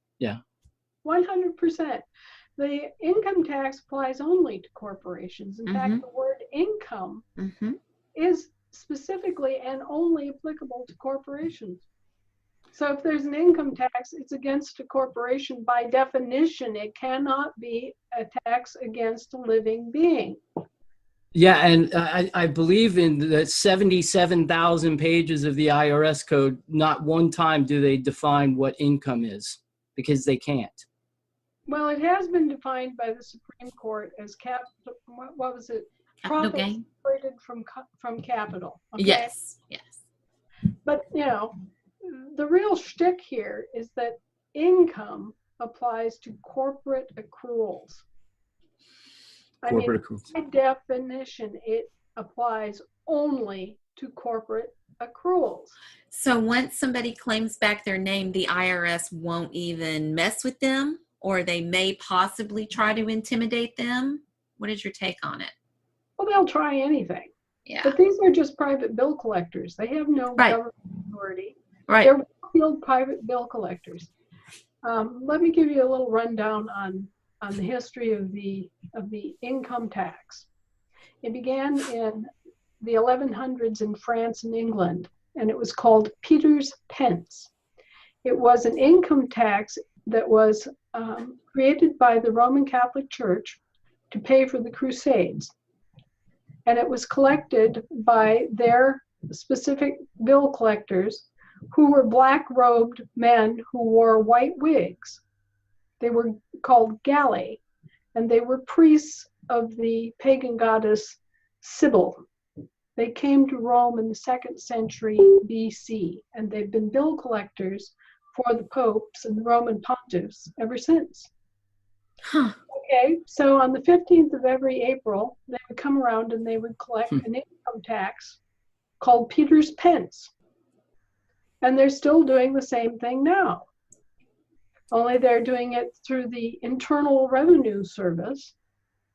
The income tax applies only to corporations. In fact, the word income is specifically and only applicable to corporations. So if there's an income tax, it's against a corporation. By definition, it cannot be a tax against a living being. Yeah, and I believe in the 77,000 pages of the IRS code, not one time do they define what income is, because they can't. Well, it has been defined by the Supreme Court as what was it? Capital Profits gain. separated from capital. Okay? Yes. Yes. But, the real shtick here is that income applies to corporate accruals. Corporate accruals. By definition, it applies only to corporate accruals. So once somebody claims back their name, the IRS won't even mess with them, or they may possibly try to intimidate them. What is your take on it? Well, they'll try anything. Yeah. But these are just private bill collectors. They have no Right. government authority. Right. They're field private bill collectors. Let me give you a little rundown on the history of the income tax. It began in the 1100s in France and England, and it was called Peter's Pence. It was an income tax that was created by the Roman Catholic Church to pay for the Crusades. And it was collected by their specific bill collectors who were black-robed men who wore white wigs. They were called Galli, and they were priests of the pagan goddess Sybil. They came to Rome in the 2nd century BC, and they've been bill collectors for the popes and the Roman pontiffs ever since. Huh. Okay, so on the 15th of every April, they would come around and they would collect an income tax called Peter's Pence. And they're still doing the same thing now. Only they're doing it through the Internal Revenue Service,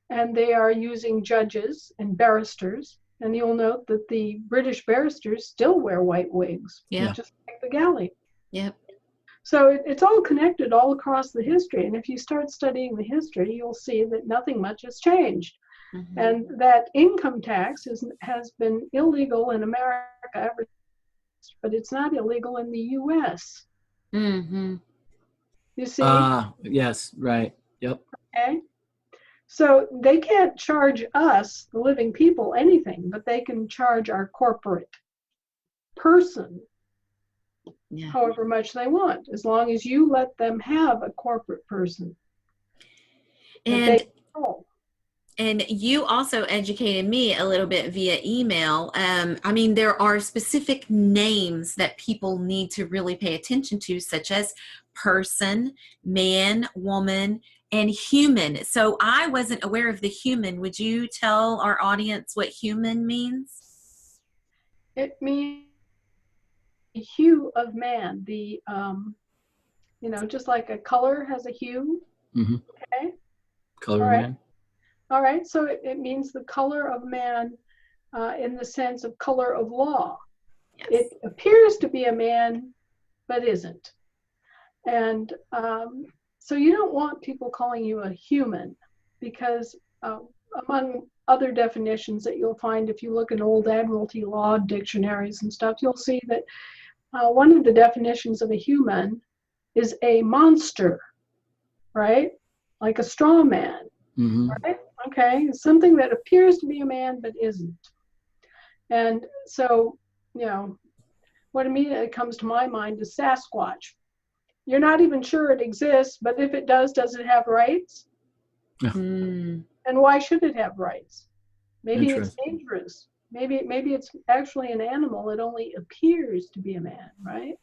and they are using judges and barristers. And you'll note that the British barristers still wear white wigs, Yeah. just like the galley. Yep. So it's all connected all across the history. And if you start studying the history, you'll see that nothing much has changed. Mhm. And that income tax has been illegal in America ever, but it's not illegal in the US. Mm-hmm. You see? Yes, right. Yep. Okay. So they can't charge us, the living people, anything, but they can charge our corporate person Yeah. however much they want, as long as you let them have a corporate person. that And they control. And you also educated me a little bit via email. I mean, there are specific names that people need to really pay attention to, such as person, man, woman, and human. So I wasn't aware of the human. Would you tell our audience what human means? It means the hue of man, just like a color has a hue. Mm-hmm. Okay. Color All right. man. All right, so it means the color of man in the sense of color of law. Yes. It appears to be a man, but isn't. And so you don't want people calling you a human, because among other definitions that you'll find if you look in old Admiralty law dictionaries and stuff, you'll see that one of the definitions of a human is a monster, right? Like a straw man. Mm-hmm. Right? Okay, something that appears to be a man but isn't. And so, what immediately comes to my mind is Sasquatch. You're not even sure it exists, but if it does it have rights? Mm. And why should it have rights? Maybe it's Interesting. dangerous. Maybe it's actually an animal. It only appears to be a man, right?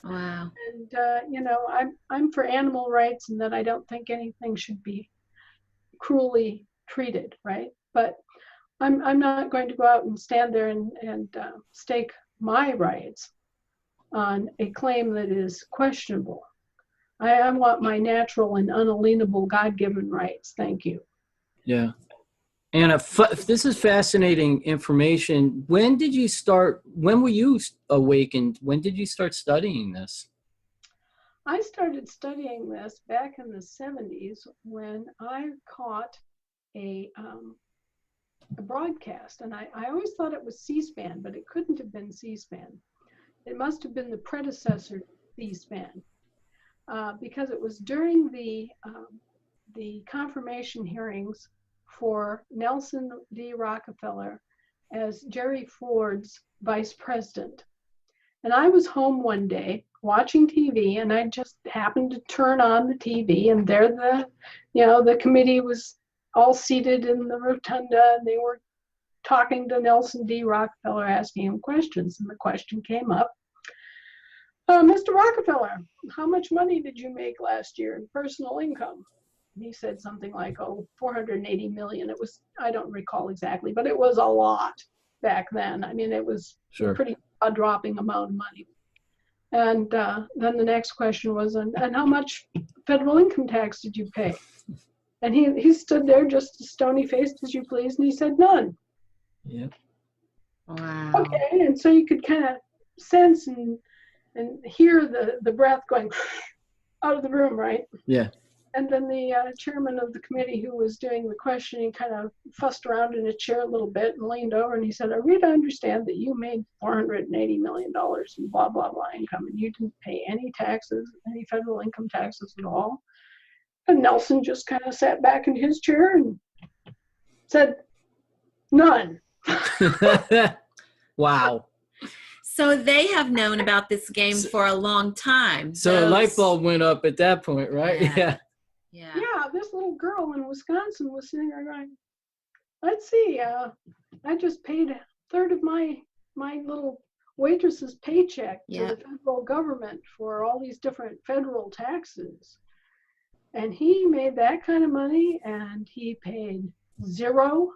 Wow. And I'm for animal rights, and that I don't think anything should be cruelly treated, right? But I'm not going to go out and stand there and stake my rights on a claim that is questionable. I want my natural and unalienable God-given rights. Thank you. Yeah. And if this is fascinating information, when were you awakened? When did you start studying this? I started studying this back in the 70s when I caught a broadcast, and I always thought it was C-SPAN, but it couldn't have been C-SPAN. It must have been the predecessor to C-SPAN, because it was during the confirmation hearings for Nelson D. Rockefeller as Jerry Ford's vice president. And I was home one day watching TV, and I just happened to turn on the TV, and there the committee was all seated in the rotunda, and they were talking to Nelson D. Rockefeller, asking him questions. And the question came up, Mr. Rockefeller, how much money did you make last year in personal income? And he said something like, 480 million. It was, I don't recall exactly, but it was a lot. back then. I mean, it was a Sure. pretty dropping amount of money. And then the next question was, and how much federal income tax did you pay? And he stood there just as stony-faced as you please, and he said, none. Yeah. Wow. Okay, and so you could kind of sense and hear the breath going out of the room, right? Yeah. And then the chairman of the committee who was doing the questioning kind of fussed around in a chair a little bit and leaned over and he said, I really understand that you made $480 million in blah, blah, blah income and you didn't pay any taxes, any federal income taxes at all. And Nelson just kind of sat back in his chair and said, none. Wow. So they have known about this game for a long time. So a light bulb went up at that point, right? Yeah. Yeah. Yeah. Yeah, this little girl in Wisconsin was sitting there going, let's see, I just paid a third of my little waitress's paycheck to Yeah. the federal government for all these different federal taxes. And he made that kind of money and he paid zero,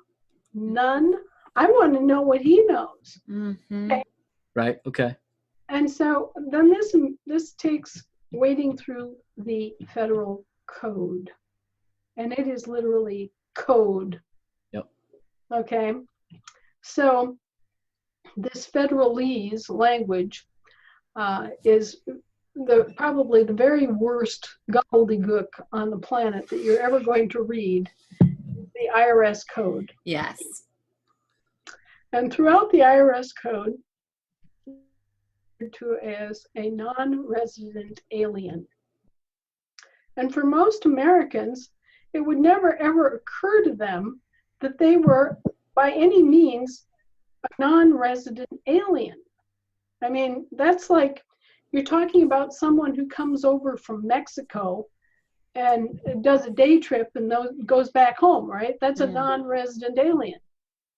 none. I want to know what he knows. Mm-hmm. Right. Okay. And so then this takes wading through the federal code. And it is literally code. Yep. Okay. So this federalese language is probably the very worst gobbledygook on the planet that you're ever going to read, the IRS code. Yes. And throughout the IRS code, referred to as a non-resident alien. And for most Americans, it would never ever occur to them that they were by any means a non-resident alien. I mean, that's like you're talking about someone who comes over from Mexico and does a day trip and goes back home, right? That's a non-resident alien.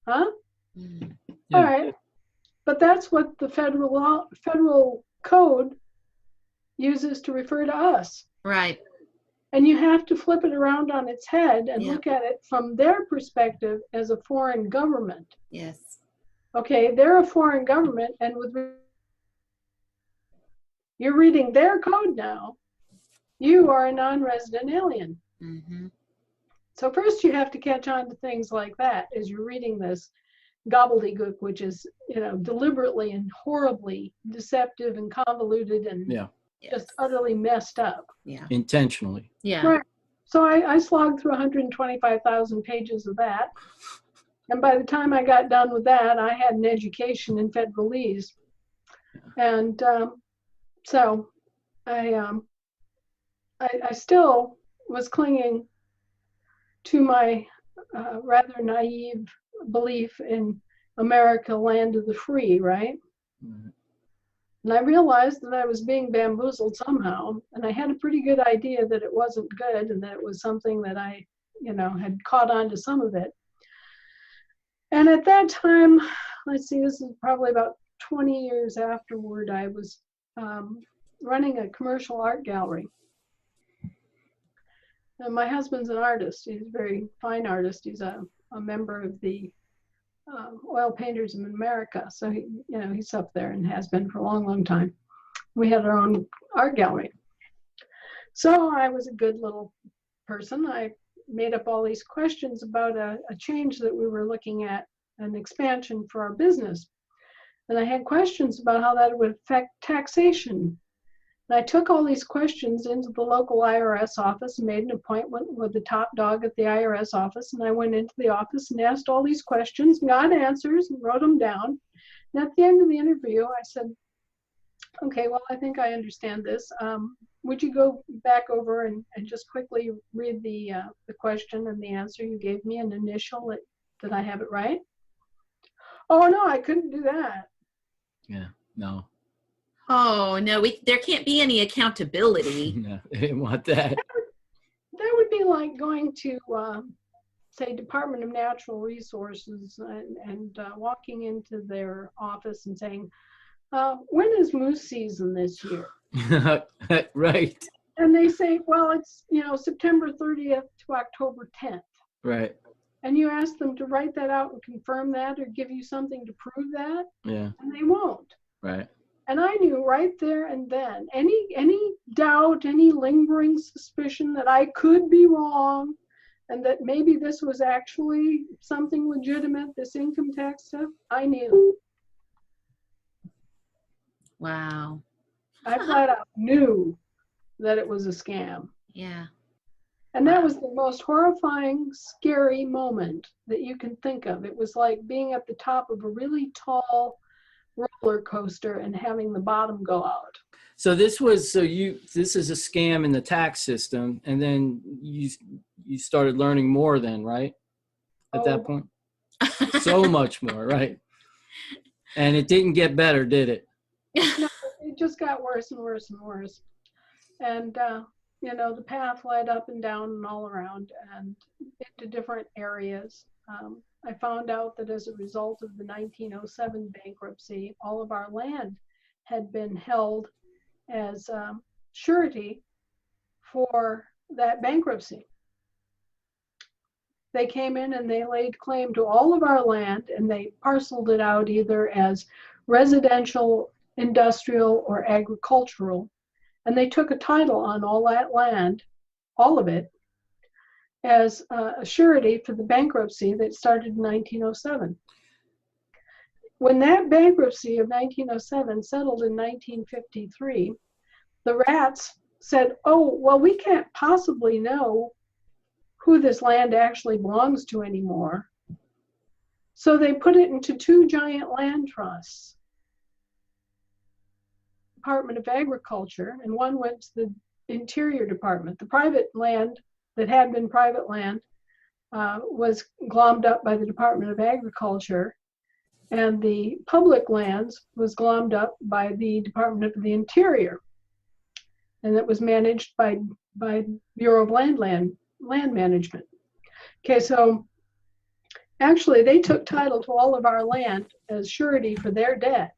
Huh? Mm. Yeah. All right. But that's what the federal code uses to refer to us. Right. And you have to flip it around on its head and Yeah. look at it from their perspective as a foreign government. Yes. Okay, they're a foreign government, and you're reading their code now. You are a non-resident alien. Mm-hmm. So first you have to catch on to things like that as you're reading this gobbledygook, which is, deliberately and horribly deceptive and convoluted and Yeah. just utterly messed up. Yeah. Intentionally. Yeah. Right. So I slogged through 125,000 pages of that. And by the time I got done with that, I had an education in federalese. And so I still was clinging to my rather naive belief in America, land of the free, right? Right. And I realized that I was being bamboozled somehow, and I had a pretty good idea that it wasn't good and that it was something that I, had caught on to some of it. And at that time, let's see, this is probably about 20 years afterward, I was running a commercial art gallery. And my husband's an artist. He's a very fine artist. He's a member of the Oil Painters of America. So he's up there and has been for a long, long time. We had our own art gallery. So I was a good little person. I made up all these questions about a change that we were looking at, an expansion for our business. And I had questions about how that would affect taxation. And I took all these questions into the local IRS office and made an appointment with the top dog at the IRS office. And I went into the office and asked all these questions, got answers, and wrote them down. And at the end of the interview, I said, okay, well, I think I understand this. Would you go back over and just quickly read the question and the answer you gave me and initial it? Did I have it right? Oh, no, I couldn't do that. Yeah. No. Oh no, there can't be any accountability. No. They didn't want that. That would be like going to, say, Department of Natural Resources and walking into their office and saying, when is moose season this year? Right. And they say, well, it's, September 30th to October 10th. Right. and you ask them to write that out and confirm that or give you something to prove that, Yeah. and they won't. Right. And I knew right there and then, any doubt, any lingering suspicion that I could be wrong and that maybe this was actually something legitimate, this income tax stuff, I knew. Wow. I flat out knew that it was a scam. Yeah. And that Wow. was the most horrifying, scary moment that you can think of. It was like being at the top of a really tall roller coaster and having the bottom go out. So this is a scam in the tax system, and then you started learning more then, right? At Oh. that point? So much more, right? And it didn't get better, did it? No, it just got worse and worse and worse. And, the path led up and down and all around and into different areas. I found out that as a result of the 1907 bankruptcy, all of our land had been held as surety for that bankruptcy. They came in and they laid claim to all of our land, and they parceled it out either as residential, industrial, or agricultural. And they took a title on all that land, all of it, as a surety for the bankruptcy that started in 1907. When that bankruptcy of 1907 settled in 1953, the rats said, oh, well, we can't possibly know who this land actually belongs to anymore. So they put it into two giant land trusts. Department of Agriculture, and one went to the Interior Department. The private land that had been private land was glommed up by the Department of Agriculture, and the public lands was glommed up by the Department of the Interior, and it was managed by Bureau of Land Management. Okay, so actually they took title to all of our land as surety for their debt.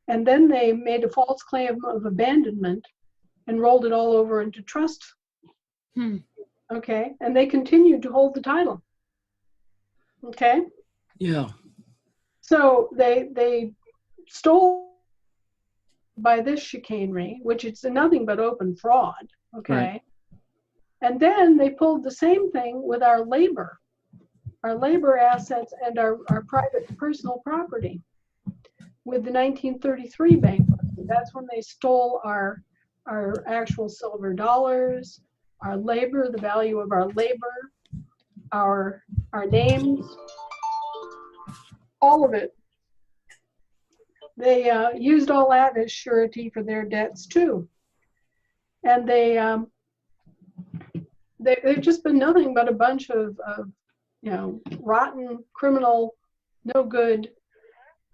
And then they made a false claim of abandonment and rolled it all over into trust. Okay, and they continued to hold the title. Okay. Yeah. So they stole by this chicanery, which is nothing but open fraud. Okay. Right. And then they pulled the same thing with our labor assets, and our private personal property. With the 1933 bankruptcy, that's when they stole our actual silver dollars, our labor, the value of our labor, our names, all of it. They used all that as surety for their debts too, and they've just been nothing but a bunch of rotten, criminal, no good.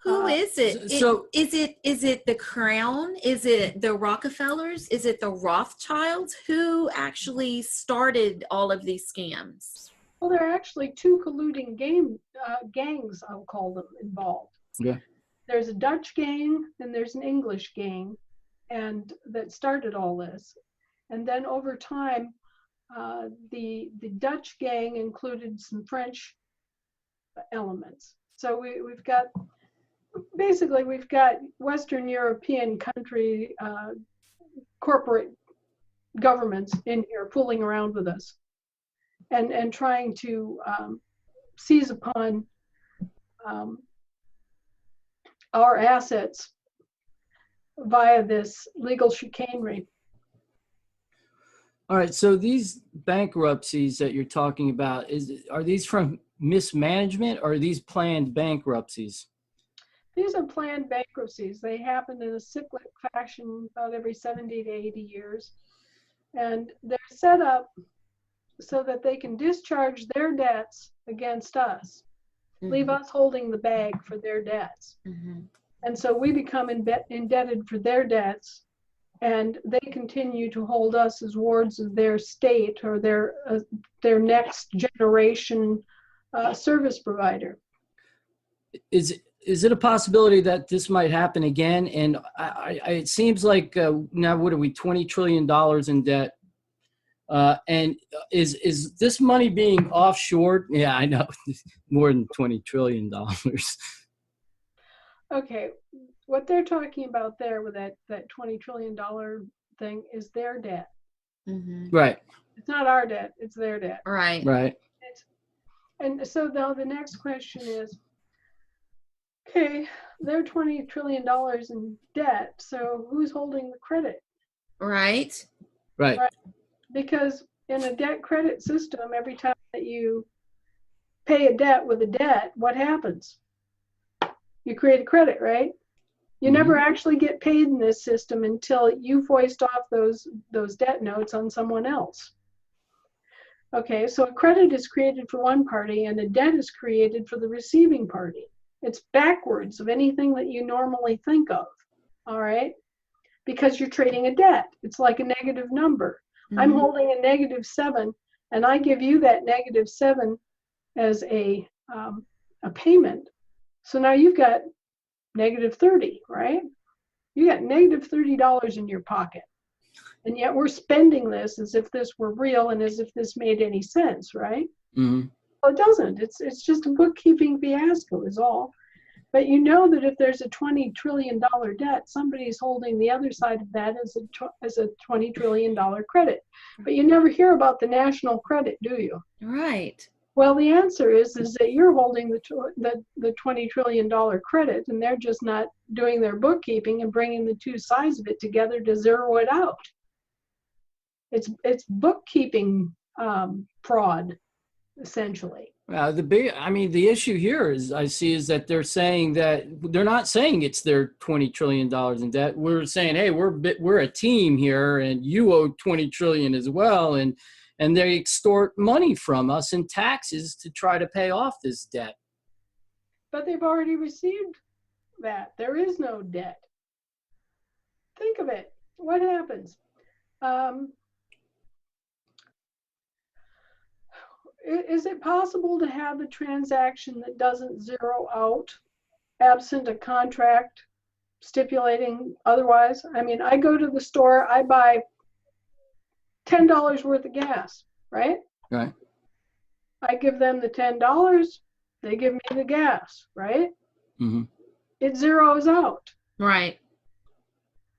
Who is it? So- Is it the Crown? Is it the Rockefellers? Is it the Rothschilds? Who actually started all of these scams? Well, there are actually two colluding gangs, I'll call them, involved. Yeah. There's a Dutch gang and there's an English gang, and that started all this. And then over time, the Dutch gang included some French elements. So we've got Western European country corporate governments in here fooling around with us and trying to seize upon our assets via this legal chicanery. All right. So these bankruptcies that you're talking about, are these from mismanagement or are these planned bankruptcies? These are planned bankruptcies. They happen in a cyclic fashion about every 70 to 80 years. And they're set up so that they can discharge their debts against us, leave us holding the bag for their debts. Mm-hmm. And so we become indebted for their debts, and they continue to hold us as wards of their state or their next generation service provider. Is it a possibility that this might happen again? And it seems like now, what are we, $20 trillion in debt? And is this money being offshored? Yeah, I know, more than $20 trillion. Okay, what they're talking about there with that $20 trillion thing is their debt. Mm-hmm. Right, It's not our debt, it's their debt. Right. right. And so now the next question is, okay, they're $20 trillion in debt, so who's holding the credit? Right. Right. Because in a debt credit system, every time that you pay a debt with a debt, what happens? You create a credit, right? You never actually get paid in this system until you foist off those debt notes on someone else. Okay, so a credit is created for one party and a debt is created for the receiving party. It's backwards of anything that you normally think of, all right? Because you're trading a debt. It's like a negative number. I'm Mhm. holding a -7, and I give you that -7 as a payment. So now you've got -30, right? You got -$30 in your pocket. And yet we're spending this as if this were real and as if this made any sense, right? Mm-hmm. Well, it doesn't. It's just a bookkeeping fiasco is all. But you know that if there's a $20 trillion debt, somebody's holding the other side of that as a $20 trillion credit. But you never hear about the national credit, do you? Right. Well, the answer is that you're holding the $20 trillion credit, and they're just not doing their bookkeeping and bringing the two sides of it together to zero it out. It's bookkeeping fraud, essentially. The issue here is is that they're saying that they're not saying it's their $20 trillion in debt. We're saying, hey, we're a team here, and you owe $20 trillion as well, and they extort money from us in taxes to try to pay off this debt. But they've already received that. There is no debt. Think of it. What happens? Is it possible to have a transaction that doesn't zero out absent a contract stipulating otherwise? I mean, I go to the store, I buy $10 worth of gas, right? Right. I give them the $10, they give me the gas, right? Mm-hmm. It zeroes out. Right.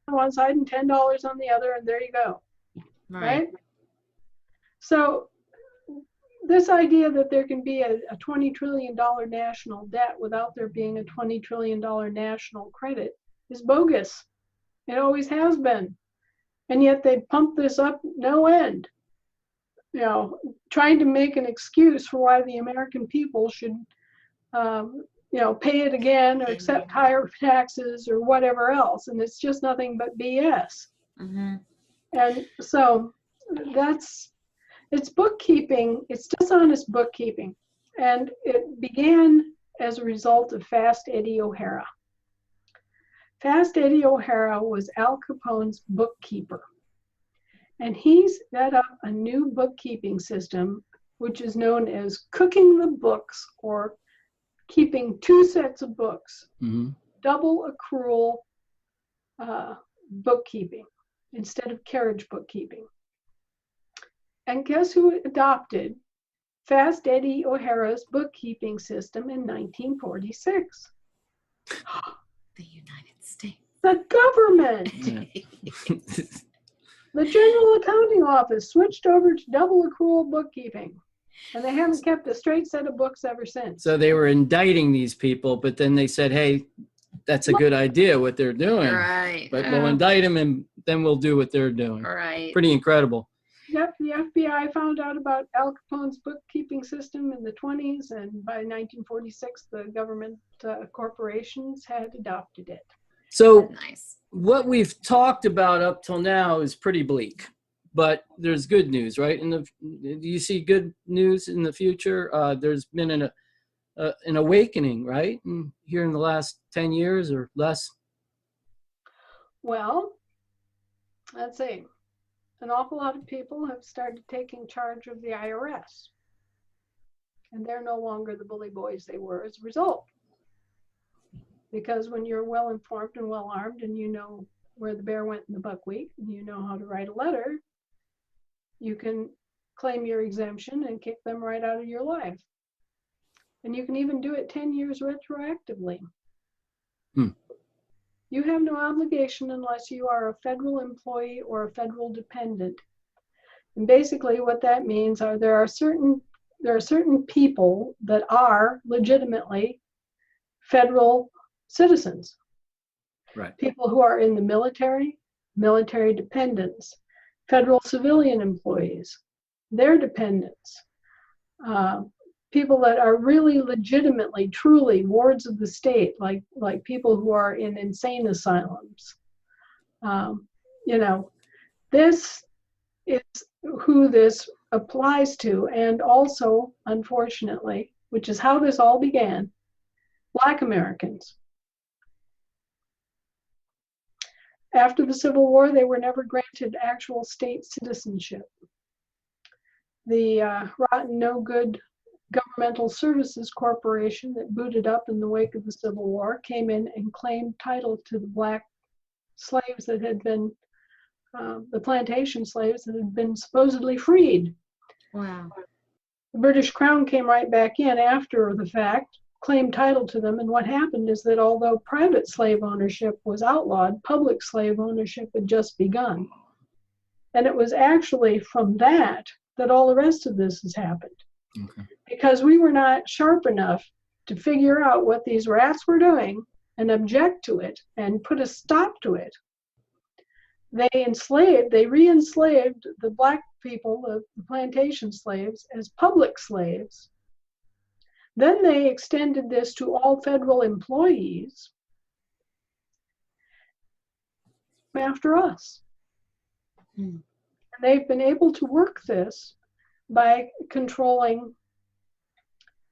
On one side and $10 on the other, and there you go, right? So this idea that there can be a $20 trillion national debt without there being a $20 trillion national credit is bogus. It always has been. And yet they pump this up no end, trying to make an excuse for why the American people should, pay it again or accept higher taxes or whatever else. And it's just nothing but BS. Mm-hmm. And so it's bookkeeping, it's dishonest bookkeeping. And it began as a result of Fast Eddie O'Hara. Fast Eddie O'Hara was Al Capone's bookkeeper. And he set up a new bookkeeping system, which is known as cooking the books, or keeping two sets of books, Mm-hmm. double accrual bookkeeping instead of carriage bookkeeping. And guess who adopted Fast Eddie O'Hara's bookkeeping system in 1946? The United States. The government. Yeah. The General Accounting Office switched over to double accrual bookkeeping, and they haven't kept a straight set of books ever since. So they were indicting these people, but then they said, hey, that's a good idea what they're doing. Right. But we'll indict them, and then we'll do what they're doing. Right. Pretty incredible. Yep, the FBI found out about Al Capone's bookkeeping system in the 1920s, and by 1946, the government corporations had adopted it. So Nice. what we've talked about up till now is pretty bleak, but there's good news, right? Do you see good news in the future? There's been an awakening, right? Here in the last 10 years or less. Well, let's see. An awful lot of people have started taking charge of the IRS, and they're no longer the bully boys they were as a result. Because when you're well informed and well armed, and you know where the bear went in the buckwheat, and you know how to write a letter, you can claim your exemption and kick them right out of your life. And you can even do it 10 years retroactively. Hmm. You have no obligation unless you are a federal employee or a federal dependent. And basically what that means are there are certain people that are legitimately federal citizens. Right. People who are in the military, military dependents, federal civilian employees, their dependents, people that are really legitimately, truly wards of the state, like people who are in insane asylums. You know, this is who this applies to, and also, unfortunately, which is how this all began, Black Americans. After the Civil War, they were never granted actual state citizenship. The rotten, no good Governmental Services Corporation that booted up in the wake of the Civil War came in and claimed title to the Black slaves that had been, the plantation slaves that had been supposedly freed. Wow. The British Crown came right back in after the fact, claimed title to them, and what happened is that although private slave ownership was outlawed, public slave ownership had just begun. And it was actually from that all the rest of this has happened. Okay. Because we were not sharp enough to figure out what these rats were doing and object to it and put a stop to it. They re-enslaved the Black people, the plantation slaves, as public slaves. Then they extended this to all federal employees after us. Hmm. And they've been able to work this by controlling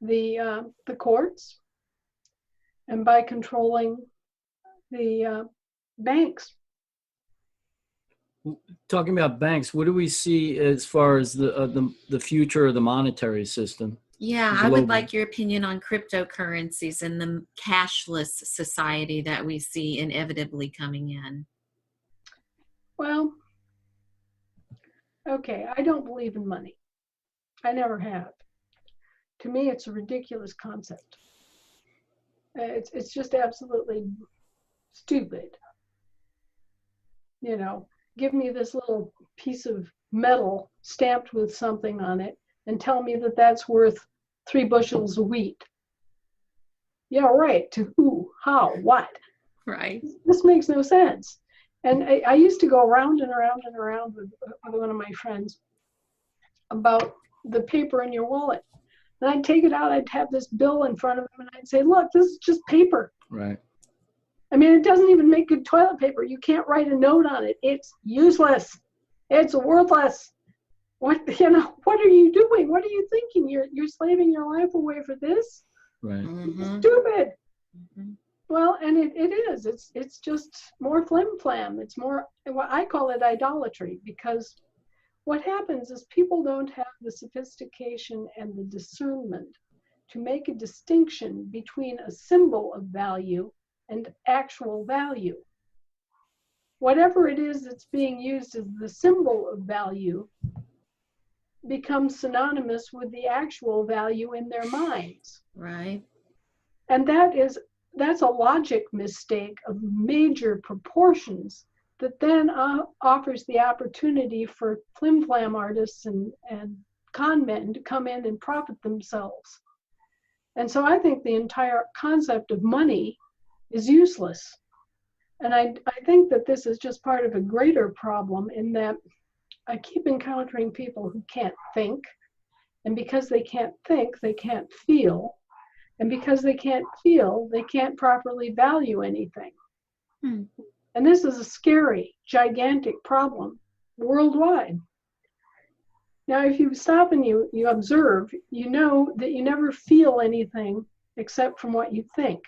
the courts and by controlling the banks. Talking about banks, what do we see as far as the future of the monetary system? Yeah, I would Globally. like your opinion on cryptocurrencies and the cashless society that we see inevitably coming in. Well, okay, I don't believe in money. I never have. To me, it's a ridiculous concept. It's just absolutely stupid. You know, give me this little piece of metal stamped with something on it and tell me that that's worth 3 bushels of wheat. Yeah, right. To who, how, what? Right. This makes no sense. And I used to go around and around and around with one of my friends about the paper in your wallet. And I'd take it out, I'd have this bill in front of him, and I'd say, look, this is just paper. Right. I mean, it doesn't even make good toilet paper. You can't write a note on it. It's useless. It's worthless. What are you doing? What are you thinking? You're slaving your life away for this? Right. Mm-hmm. Stupid. Mm-hmm. Well, and it is. It's just more flim-flam. It's more, what I call it, idolatry, because what happens is people don't have the sophistication and the discernment to make a distinction between a symbol of value and actual value. Whatever it is that's being used as the symbol of value becomes synonymous with the actual value in their minds. Right. And that's a logic mistake of major proportions that then offers the opportunity for flim-flam artists and con men to come in and profit themselves. And so I think the entire concept of money is useless. And I think that this is just part of a greater problem in that I keep encountering people who can't think. And because they can't think, they can't feel. And because they can't feel, they can't properly value anything. Hmm. And this is a scary, gigantic problem worldwide. Now, if you stop and you observe, you know that you never feel anything except from what you think.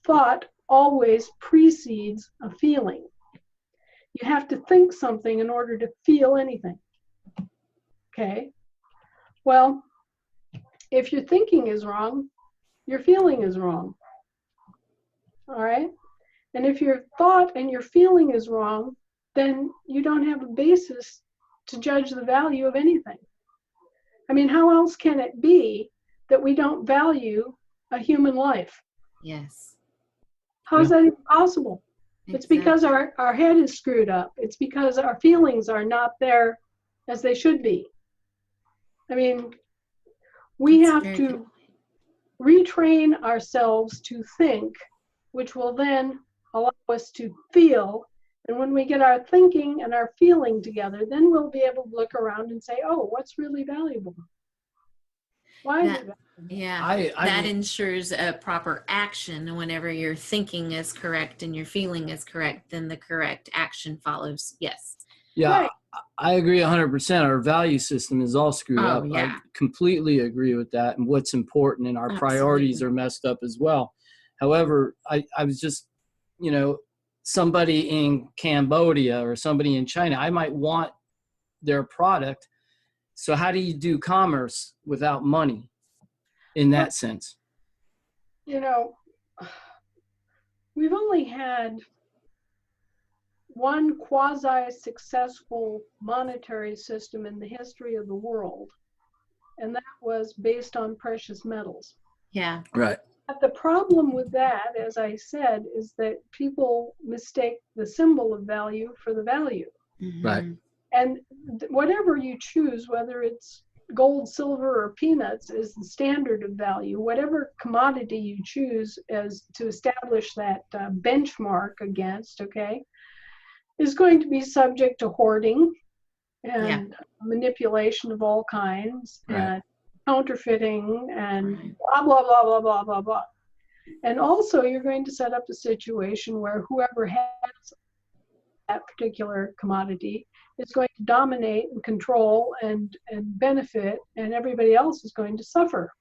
Thought always precedes a feeling. You have to think something in order to feel anything. Okay? Well, if your thinking is wrong, your feeling is wrong. All right? And if your thought and your feeling is wrong, then you don't have a basis to judge the value of anything. I mean, how else can it be that we don't value a human life? Yes. How is that even possible? It's because our head is screwed up. It's because our feelings are not there as they should be. I mean, we That's have very to good. retrain ourselves to think, which will then allow us to feel. And when we get our thinking and our feeling together, then we'll be able to look around and say, oh, what's really valuable? Why is it valuable? Yeah, that ensures a proper action. Whenever your thinking is correct and your feeling is correct, then the correct action follows. Yes. Yeah, Right. I agree 100%. Our value system is all screwed Oh, up. yeah. I completely agree with that. And what's important, and our priorities Absolutely. are messed up as well. However, I was just, you know, somebody in Cambodia or somebody in China, I might want their product. So how do you do commerce without money in that sense? You know, we've only had one quasi-successful monetary system in the history of the world, and that was based on precious metals. Yeah. Right. But the problem with that, as I said, is that people mistake the symbol of value for the value. Right. Mhm. And whatever you choose, whether it's gold, silver, or peanuts, is the standard of value. Whatever commodity you choose as to establish that benchmark against, okay, is going to be subject to hoarding and manipulation of all kinds, Right. and counterfeiting and Right. blah, blah, blah, blah, blah, blah, blah. And also you're going to set up a situation where whoever has that particular commodity is going to dominate and control and benefit, and everybody else is going to suffer.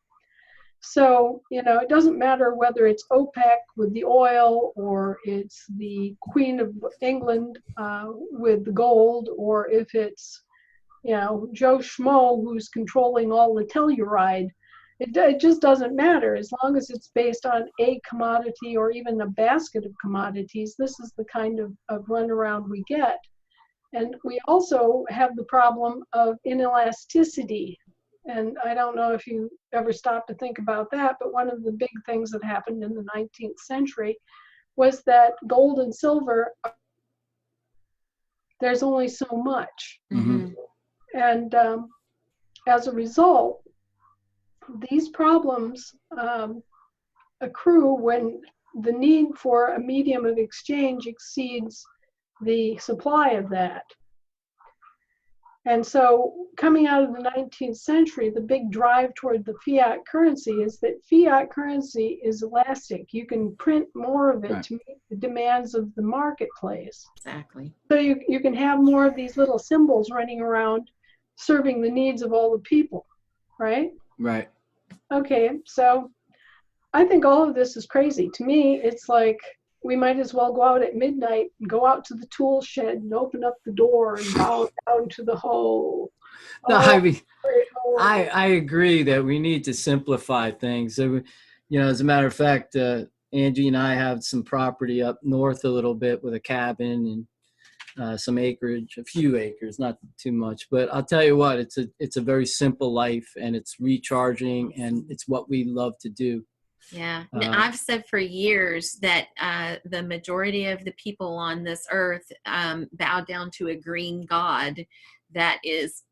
So, you know, it doesn't matter whether it's OPEC with the oil, or it's the Queen of England with the gold, or if it's, you know, Joe Schmo who's controlling all the Telluride. It just doesn't matter as long as it's based on a commodity or even a basket of commodities. This is the kind of runaround we get. And we also have the problem of inelasticity. And I don't know if you ever stopped to think about that, but one of the big things that happened in the 19th century was that gold and silver, there's only so much. Mhm. And as a result, these problems accrue when the need for a medium of exchange exceeds the supply of that. And so coming out of the 19th century, the big drive toward the fiat currency is that fiat currency is elastic. You can print more of it Right. to meet the demands of the marketplace. Exactly. So you can have more of these little symbols running around serving the needs of all the people, right? Right. Okay, so I think all of this is crazy. To me, it's like we might as well go out at midnight and go out to the tool shed and open up the door and bow down to the hoe. No, Oh, I mean, great hoe. I agree that we need to simplify things. So, you know, as a matter of fact, Angie and I have some property up north a little bit with a cabin and some acreage, a few acres, not too much. But I'll tell you what, it's a very simple life, and it's recharging, and it's what we love to do. Yeah. I've said for years that the majority of the people on this earth bow down to a green god that is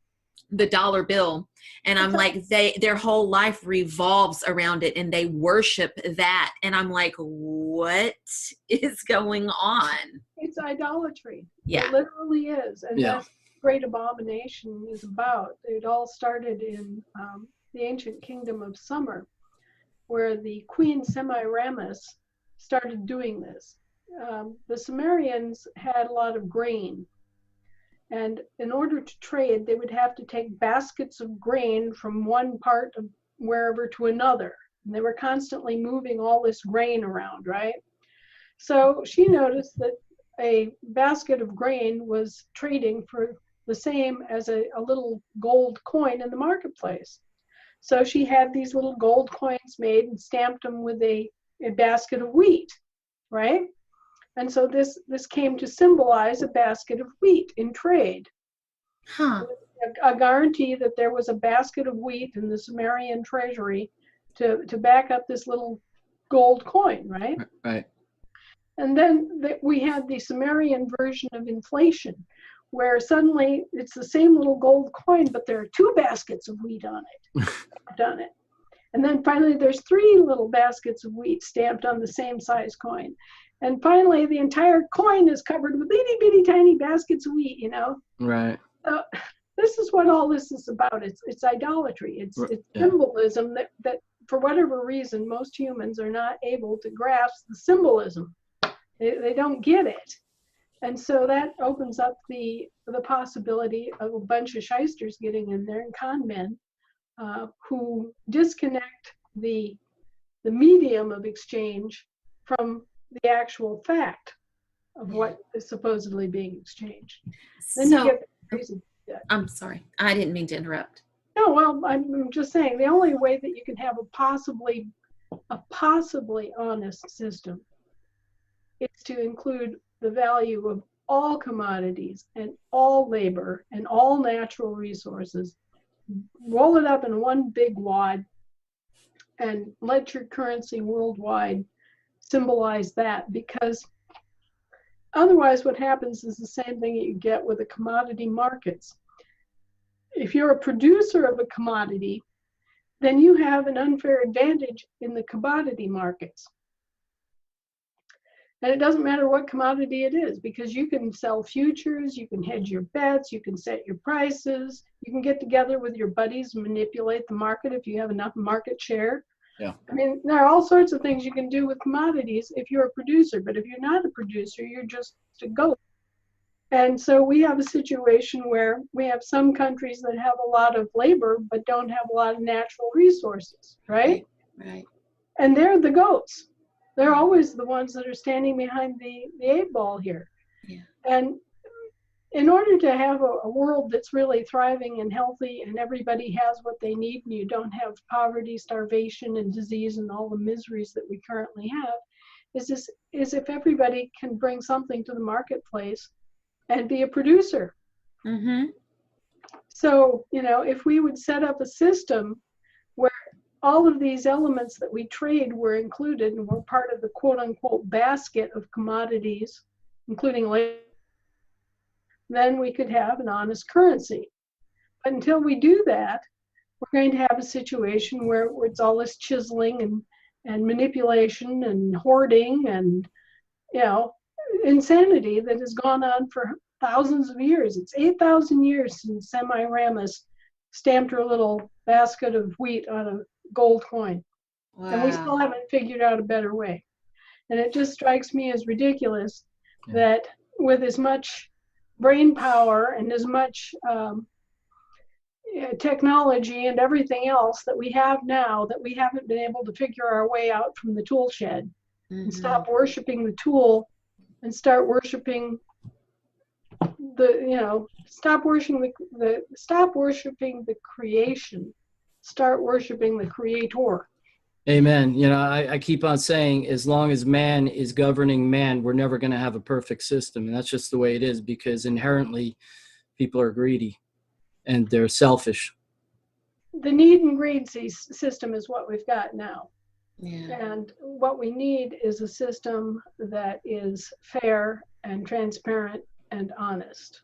the dollar bill. And I'm like, their whole life revolves around it, and they worship that. And I'm like, what is going on? It's idolatry. Yeah. It literally is. And Yeah. that's what Great Abomination is about. It all started in the ancient kingdom of Sumer, where the Queen Semiramis started doing this. The Sumerians had a lot of grain, and in order to trade, they would have to take baskets of grain from one part of wherever to another. And they were constantly moving all this grain around, right? So she noticed that a basket of grain was trading for the same as a little gold coin in the marketplace. So she had these little gold coins made and stamped them with a basket of wheat, right? And so this came to symbolize a basket of wheat in trade. Huh. A guarantee that there was a basket of wheat in the Sumerian treasury to back up this little gold coin, right? Right. And then we had the Sumerian version of inflation, where suddenly it's the same little gold coin, but there are 2 baskets of wheat on it. And then finally, there's 3 little baskets of wheat stamped on the same size coin. And finally, the entire coin is covered with itty bitty tiny baskets of wheat, Right. This is what all this is about. It's idolatry. It's Yeah. symbolism that for whatever reason, most humans are not able to grasp the symbolism. They don't get it. And so that opens up the possibility of a bunch of shysters getting in there and con men who disconnect the medium of exchange from the actual fact of what is supposedly being exchanged. Then you So, get the crazy. I'm sorry. I didn't mean to interrupt. No, well, I'm just saying the only way that you can have a possibly honest system is to include the value of all commodities and all labor and all natural resources, roll it up in one big wad, and let your currency worldwide symbolize that, because otherwise what happens is the same thing that you get with the commodity markets. If you're a producer of a commodity, then you have an unfair advantage in the commodity markets. And it doesn't matter what commodity it is, because you can sell futures, you can hedge your bets, you can set your prices, you can get together with your buddies and manipulate the market if you have enough market share. Yeah. I mean, there are all sorts of things you can do with commodities if you're a producer, but if you're not a producer, you're just a goat. And so we have a situation where we have some countries that have a lot of labor, but don't have a lot of natural resources, right? Right. And they're the goats. They're always the ones that are standing behind the 8-ball here. Yeah. And in order to have a world that's really thriving and healthy and everybody has what they need and you don't have poverty, starvation, and disease and all the miseries that we currently have, is if everybody can bring something to the marketplace and be a producer. Mm-hmm. So, if we would set up a system where all of these elements that we trade were included and were part of the quote unquote basket of commodities, including labor, then we could have an honest currency. But until we do that, we're going to have a situation where it's all this chiseling and manipulation and hoarding and, insanity that has gone on for thousands of years. It's 8,000 years since Semiramis stamped her little basket of wheat on a gold coin. Wow. And we still haven't figured out a better way. And it just strikes me as ridiculous that with as much brain power and as much technology and everything else that we have now, that we haven't been able to figure our way out from the tool shed and stop worshiping the tool and start worshiping stop worshiping the creation, start worshiping the creator. Amen. I keep on saying, as long as man is governing man, we're never going to have a perfect system. And that's just the way it is, because inherently people are greedy and they're selfish. The need and greed system is what we've got now. Yeah. And what we need is a system that is fair and transparent and honest,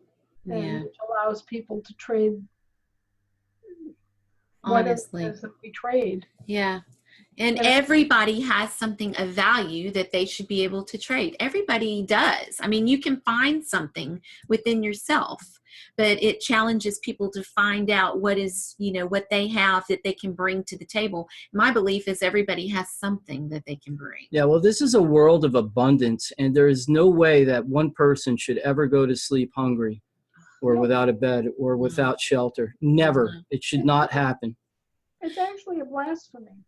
and which allows people to trade Honestly. whatever it is that we trade. Yeah. And everybody has something of value that they should be able to trade. Everybody does. I mean, you can find something within yourself, but it challenges people to find out what is, what they have that they can bring to the table. My belief is everybody has something that they can bring. Yeah, well, this is a world of abundance, and there is no way that one person should ever go to sleep hungry or without a bed or without shelter. Never. It should not happen. It's actually a blasphemy,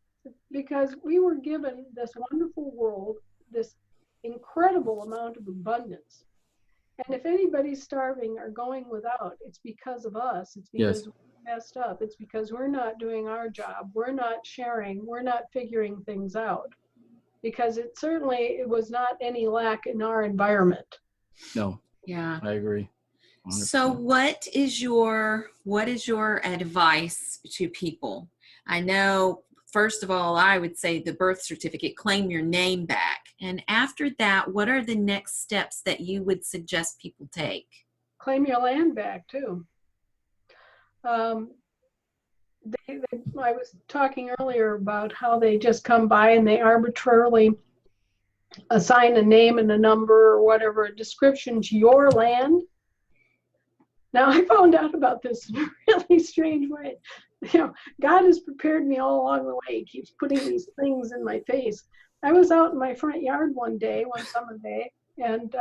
because we were given this wonderful world, this incredible amount of abundance. And if anybody's starving or going without, it's because of us. It's because we're messed up. It's because we're not doing our job. We're not sharing. We're not figuring things out. Because it was not any lack in our environment. No. Yeah. I agree. So 100%. what is your advice to people? I know, first of all, I would say the birth certificate, claim your name back. And after that, what are the next steps that you would suggest people take? Claim your land back too. Um, I was talking earlier about how they just come by and they arbitrarily assign a name and a number or whatever, a description to your land. Now, I found out about this in a really strange way. You know, God has prepared me all along the way. He keeps putting these things in my face. I was out in my front yard one summer day, and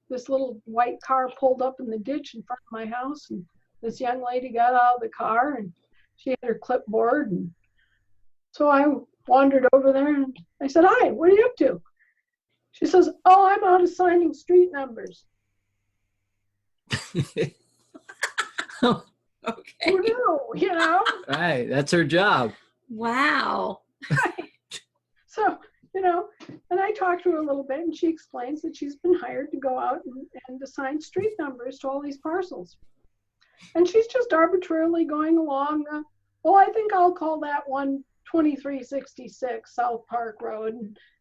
this little white car pulled up in the ditch in front of my house, and this young lady got out of the car, and she had her clipboard. And so I wandered over there, and I said, "Hi, what are you up to?" She says, "Oh, I'm out assigning street numbers." Okay. Who knew, you know? Right, that's her job. Wow. So, you know, and I talked to her a little bit, and she explains that she's been hired to go out and assign street numbers to all these parcels. And she's just arbitrarily going along, well, I think I'll call that one 2366 South Park Road,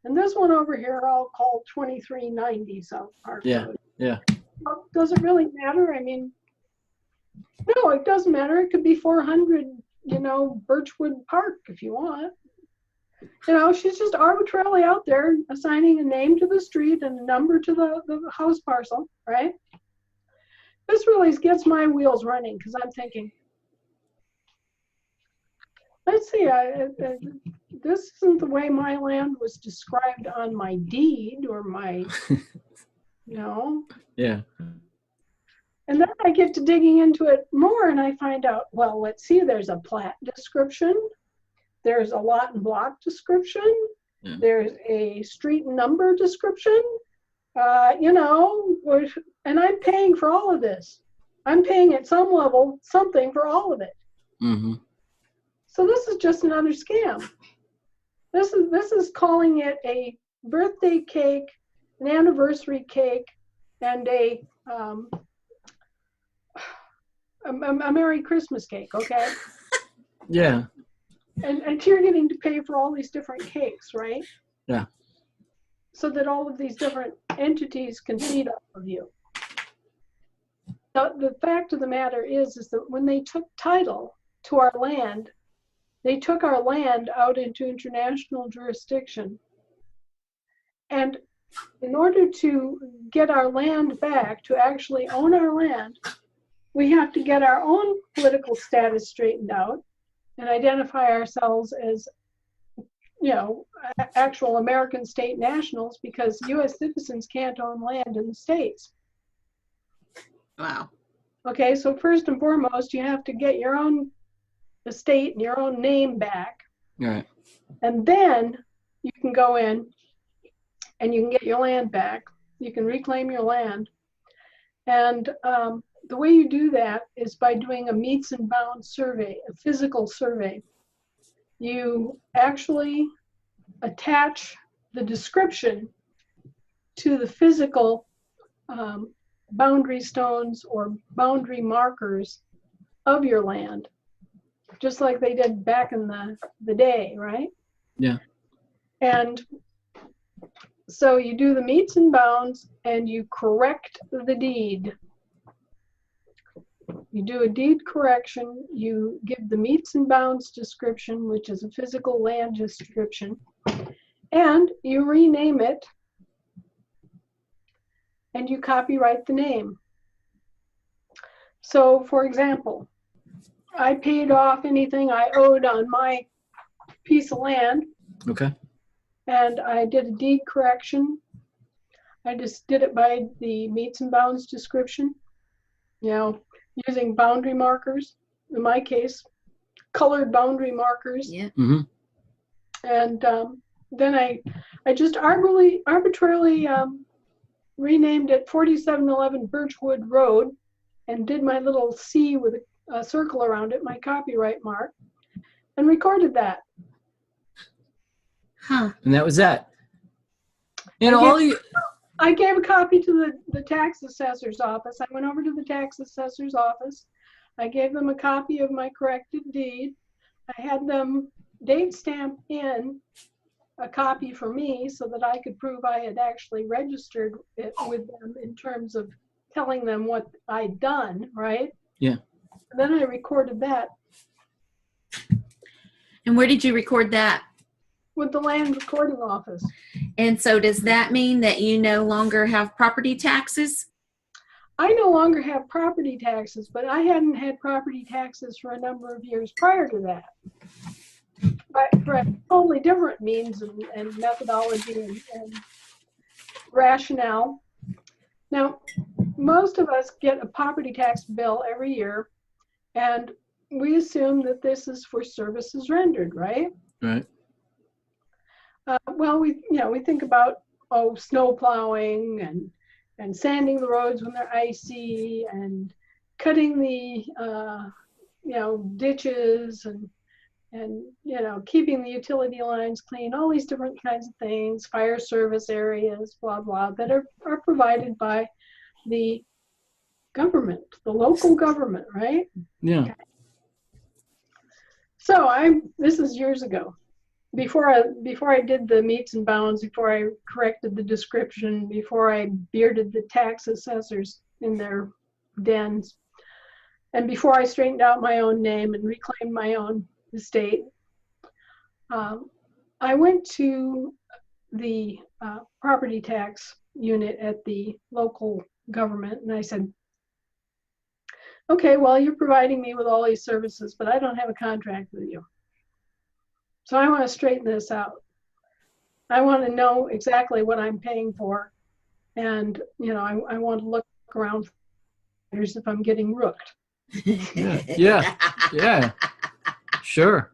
and this one over here I'll call 2390 South Park Road. Yeah. Well, does it really matter? I mean, no, it doesn't matter. It could be 400, you know, Birchwood Park if you want. You know, she's just arbitrarily out there assigning a name to the street and a number to the house parcel, right? This really gets my wheels running because I'm thinking, let's see, this isn't the way my land was described on my deed or my, you know. Yeah. And then I get to digging into it more and I find out, well, let's see, there's a plat description. There's a lot and block description. Yeah. There's a street number description, you know, and I'm paying for all of this. I'm paying at some level something for all of it. Mm-hmm. So this is just another scam. This is calling it a birthday cake, an anniversary cake, and a Merry Christmas cake, okay? Yeah. And you're getting to pay for all these different cakes, right? Yeah. So that all of these different entities can feed off of you. Now, the fact of the matter is that when they took title to our land, they took our land out into international jurisdiction. And in order to get our land back, to actually own our land, we have to get our own political status straightened out and identify ourselves as, you know, actual American state nationals, because U.S. citizens can't own land in the states. Wow. Okay, so first and foremost, you have to get your own estate and your own name back. Right. And then you can go in and you can get your land back. You can reclaim your land. And the way you do that is by doing a meets and bounds survey, a physical survey. You actually attach the description to the physical boundary stones or boundary markers of your land, just like they did back in the day, right? Yeah. And so you do the meets and bounds and you correct the deed. You do a deed correction, you give the meets and bounds description, which is a physical land description, and you rename it, and you copyright the name. So, for example, I paid off anything I owed on my piece of land, Okay. and I did a deed correction. I just did it by the meets and bounds description, you know, using boundary markers, in my case, colored boundary markers. Yeah. Mm-hmm. And then I just arbitrarily renamed it 4711 Birchwood Road and did my little C with a circle around it, my copyright mark, and recorded that. Huh. And that was that. You know, Okay. I gave a copy to the tax assessor's office. I went over to the tax assessor's office. I gave them a copy of my corrected deed. I had them date stamp in a copy for me so that I could prove I had actually registered it with them in terms of telling them what I'd done, right? Yeah. And then I recorded that And where did you record that? with the land recording office. And so does that mean that you no longer have property taxes? I no longer have property taxes, but I hadn't had property taxes for a number of years prior to that. But for a totally different means and methodology and rationale. Now, most of us get a property tax bill every year, and we assume that this is for services rendered, right? Right. Well, we think about snow plowing and sanding the roads when they're icy and cutting the ditches and keeping the utility lines clean, all these different kinds of things, fire service areas, blah blah, that are provided by the government, the local government, right? Yeah. Okay. So this is years ago. Before I did the meets and bounds, before I corrected the description, before I bearded the tax assessors in their dens, and before I straightened out my own name and reclaimed my own estate, I went to the property tax unit at the local government and I said, okay, well, you're providing me with all these services, but I don't have a contract with you. So I want to straighten this out. I want to know exactly what I'm paying for. And, I want to look around if I'm getting rooked. Yeah. Sure.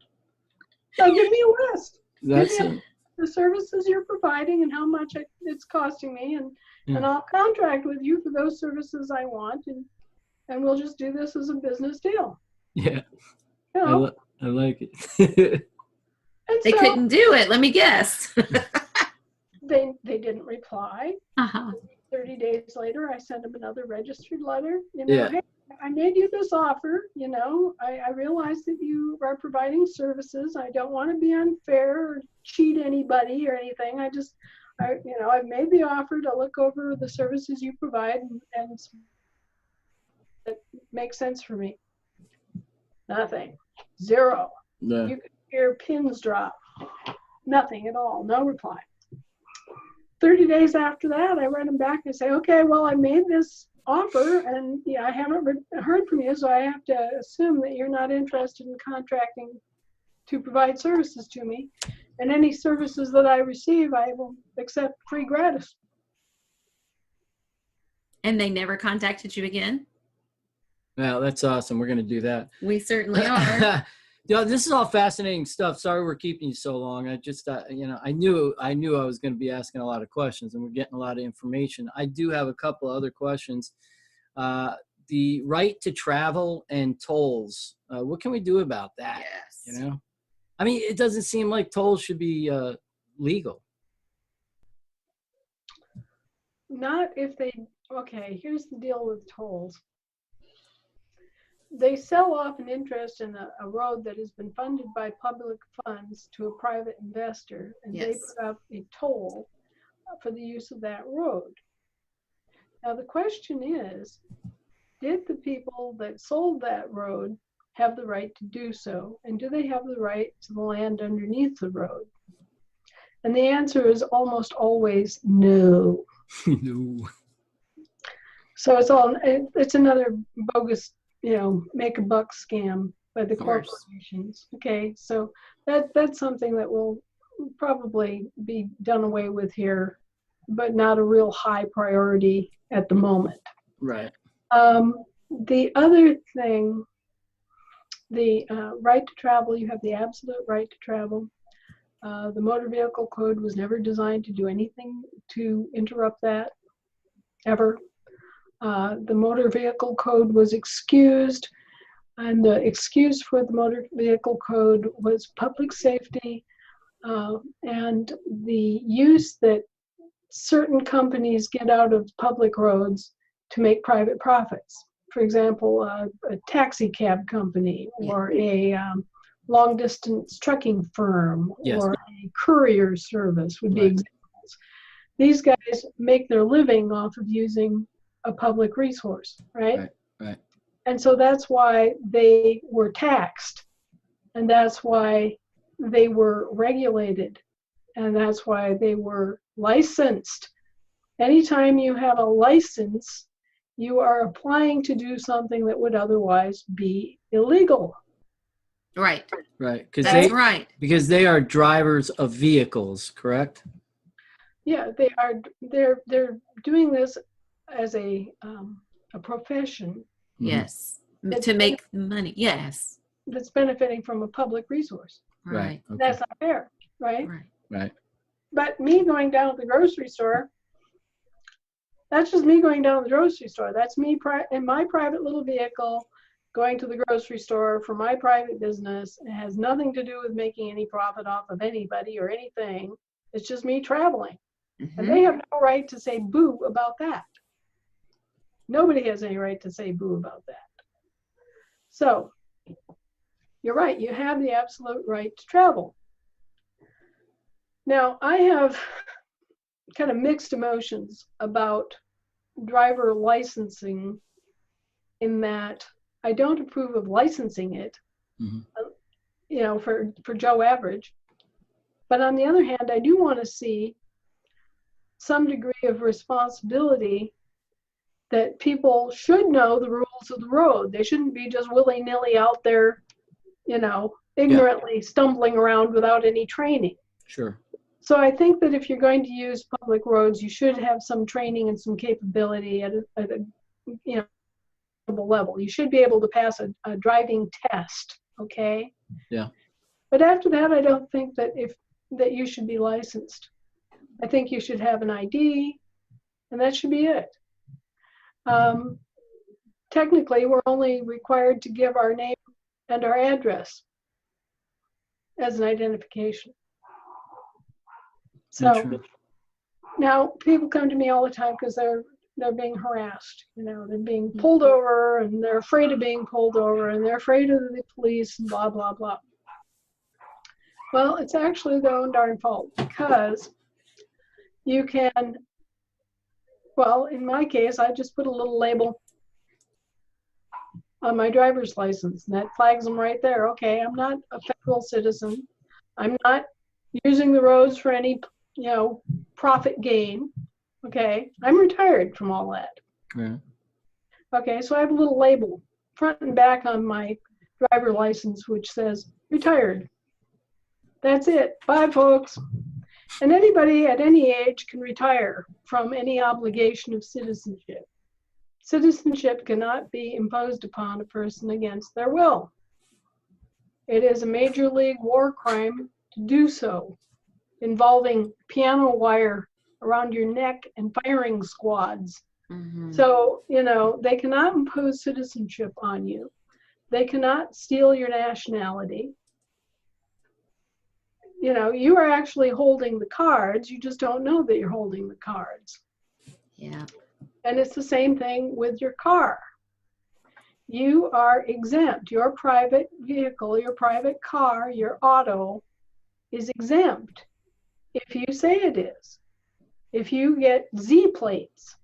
So give me a list. That's Give me it. the services you're providing and how much it's costing me. And I'll contract with you for those services I want. And we'll just do this as a business deal. Yeah. You know? I like it. And They so couldn't do it. Let me guess. they didn't reply. Uh-huh. 30 days later, I sent them another registered letter. Yeah. Hey, I made you this offer. I realize that you are providing services. I don't want to be unfair or cheat anybody or anything. I've made the offer to look over the services you provide and it makes sense for me. Nothing. Zero. No. You could hear pins drop. Nothing at all. No reply. 30 days after that, I write them back and say, okay, well, I made this offer and I haven't heard from you, so I have to assume that you're not interested in contracting to provide services to me. And any services that I receive, I will accept free gratis. And they never contacted you again? Wow, that's awesome. We're going to do that. We certainly are. This is all fascinating stuff. Sorry we're keeping you so long. I just, I knew I was going to be asking a lot of questions, and we're getting a lot of information. I do have a couple other questions. The right to travel and tolls. What can we do about that? Yes. I mean, it doesn't seem like tolls should be legal. Not if okay, here's the deal with tolls. They sell off an interest in a road that has been funded by public funds to a private investor, and they Yes. put up a toll for the use of that road. Now the question is, did the people that sold that road have the right to do so? And do they have the right to the land underneath the road? And the answer is almost always no. No. So it's another bogus, make a buck scam by the Of course. corporations. Okay, so that's something that will probably be done away with here, but not a real high priority at the moment. Right. The other thing, the right to travel, you have the absolute right to travel. The Motor Vehicle Code was never designed to do anything to interrupt that, ever. The Motor Vehicle Code was excused, and the excuse for the Motor Vehicle Code was public safety and the use that certain companies get out of public roads to make private profits. For example, a taxi cab company or a long distance trucking firm Yes. or a courier service would be Right. examples. These guys make their living off of using a public resource, right? Right. And so that's why they were taxed, and that's why they were regulated, and that's why they were licensed. Anytime you have a license, you are applying to do something that would otherwise be illegal. Right. Right. That's right. Because they are drivers of vehicles, correct? Yeah, they are. They're doing this as a profession Yes. To make money. Yes. that's benefiting from a public resource. Right. Okay. That's not fair, right? Right. Right. But me going down to the grocery store, that's just me going down to the grocery store. That's me in my private little vehicle going to the grocery store for my private business. It has nothing to do with making any profit off of anybody or anything. It's just me traveling. And they have no right to say boo about that. Nobody has any right to say boo about that. So you're right. You have the absolute right to travel. Now, I have kind of mixed emotions about driver licensing in that I don't approve of licensing it, for Joe Average. But on the other hand, I do want to see some degree of responsibility that people should know the rules of the road. They shouldn't be just willy-nilly out there, ignorantly stumbling around without any training. Sure. So I think that if you're going to use public roads, you should have some training and some capability at a level. You should be able to pass a driving test, okay? Yeah. But after that, I don't think that you should be licensed. I think you should have an ID, and that should be it. Technically, we're only required to give our name and our address as an identification. So now people come to me all the time because they're being harassed. They're being pulled over, and they're afraid of being pulled over, and they're afraid of the police, and blah, blah, blah. Well, it's actually their own darn fault, because you can, well, in my case, I just put a little label on my driver's license, and that flags them right there. Okay, I'm not a federal citizen. I'm not using the roads for any, profit gain. Okay, I'm retired from all that. Yeah. Okay, so I have a little label front and back on my driver license which says retired. That's it. Bye, folks. And anybody at any age can retire from any obligation of citizenship. Citizenship cannot be imposed upon a person against their will. It is a major league war crime to do so, involving piano wire around your neck and firing squads. So, they cannot impose citizenship on you. They cannot steal your nationality. You are actually holding the cards. You just don't know that you're holding the cards. Yeah. And it's the same thing with your car. You are exempt. Your private vehicle, your private car, your auto is exempt if you say it is. If you get Z plates,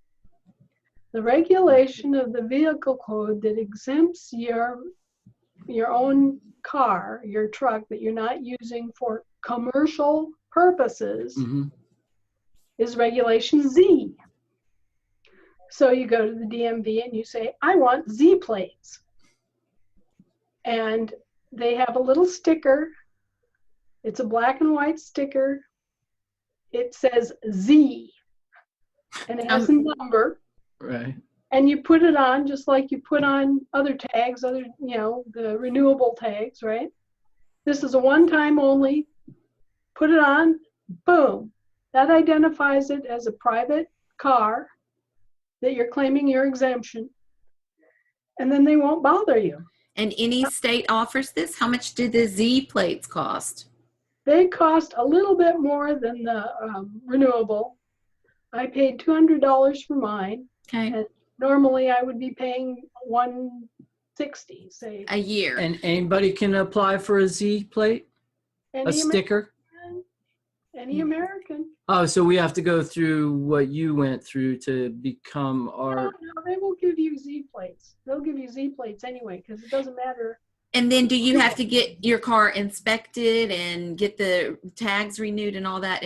the regulation of the vehicle code that exempts your own car, your truck that you're not using for commercial purposes is regulation Z. So you go to the DMV and you say, I want Z plates. And they have a little sticker. It's a black and white sticker. It says Z. And it has a number. Right. And you put it on just like you put on other tags, the renewable tags, right? This is a one-time only. Put it on, boom. That identifies it as a private car that you're claiming your exemption. And then they won't bother you. And any state offers this? How much do the Z plates cost? They cost a little bit more than the renewable, I paid $200 for mine. Okay. And normally I would be paying $160, say. A year. And anybody can apply for a Z plate, a Any sticker? American, any American. Oh, so we have to go through what you went through to become our. No, they will give you Z plates. They'll give you Z plates anyway, because it doesn't matter. And then do you have to get your car inspected and get the tags renewed and all that?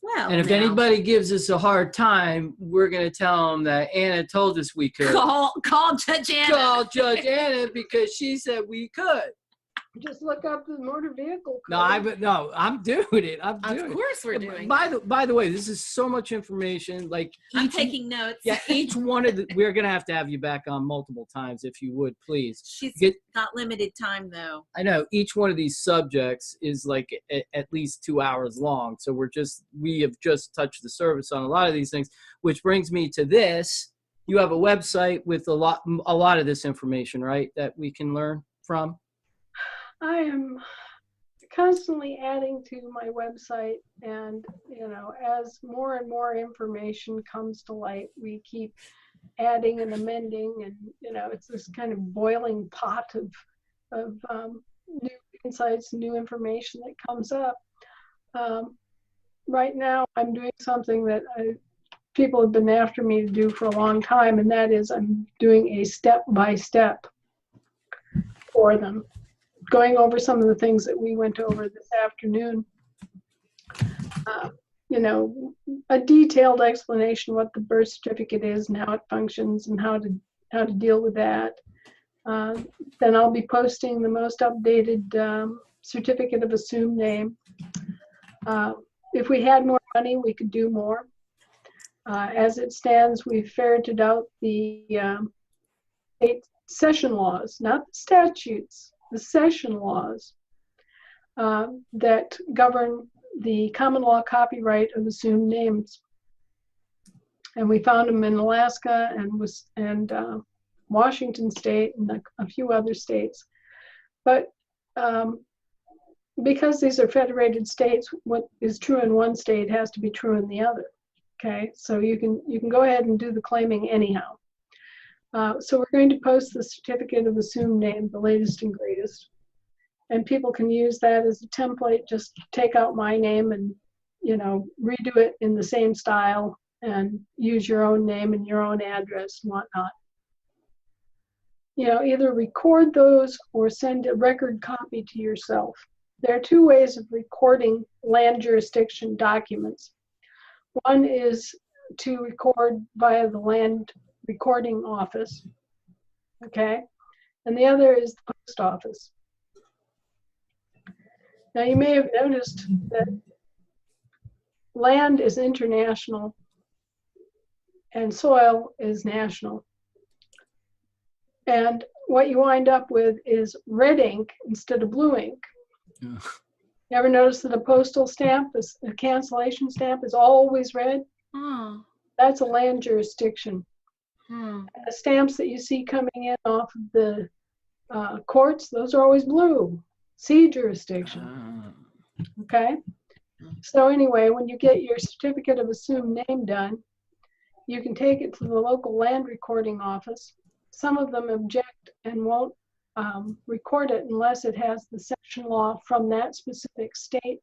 Well, And if now, anybody gives us a hard time, we're going to tell them that Anna told us we could. call Judge Anna. Call Judge Anna because she said we could. Just look up the motor vehicle code. I'm doing it. I'm doing Of it. course we're doing. By the way, this is so much information. Like I'm each, taking notes. yeah, each one of the, we're gonna have you back on multiple times if you would, please. She's Get, got limited time though. I know each one of these subjects is like at least 2 hours long. So we have just touched the surface on a lot of these things, which brings me to this. You have a website with a lot of this information, right? That we can learn from. I am constantly adding to my website, and as more and more information comes to light, we keep adding and amending, and it's this kind of boiling pot of new insights, new information that comes up. Right now, I'm doing something that people have been after me to do for a long time, and that is I'm doing a step-by-step for them, going over some of the things that we went over this afternoon. A detailed explanation what the birth certificate is and how it functions and how to deal with that. Then I'll be posting the most updated certificate of assumed name. If we had more money, we could do more. As it stands, we've ferreted out the state session laws, not the statutes, the session laws that govern the common law copyright of assumed names. And we found them in Alaska and Washington State and a few other states. But because these are federated states, what is true in one state has to be true in the other. Okay, so you can go ahead and do the claiming anyhow. So we're going to post the certificate of assumed name, the latest and greatest. And people can use that as a template, just take out my name and, redo it in the same style and use your own name and your own address and whatnot. Either record those or send a record copy to yourself. There are two ways of recording land jurisdiction documents. One is to record via the land recording office, okay? And the other is the post office. Now you may have noticed that land is international and soil is national. And what you wind up with is red ink instead of blue ink. Yeah. You ever notice that a postal stamp, a cancellation stamp, is always red? Oh. That's a land jurisdiction. Hmm. The stamps that you see coming in off of the courts, those are always blue. C jurisdiction. Okay? So anyway, when you get your certificate of assumed name done, you can take it to the local land recording office. Some of them object and won't record it unless it has the section law from that specific state.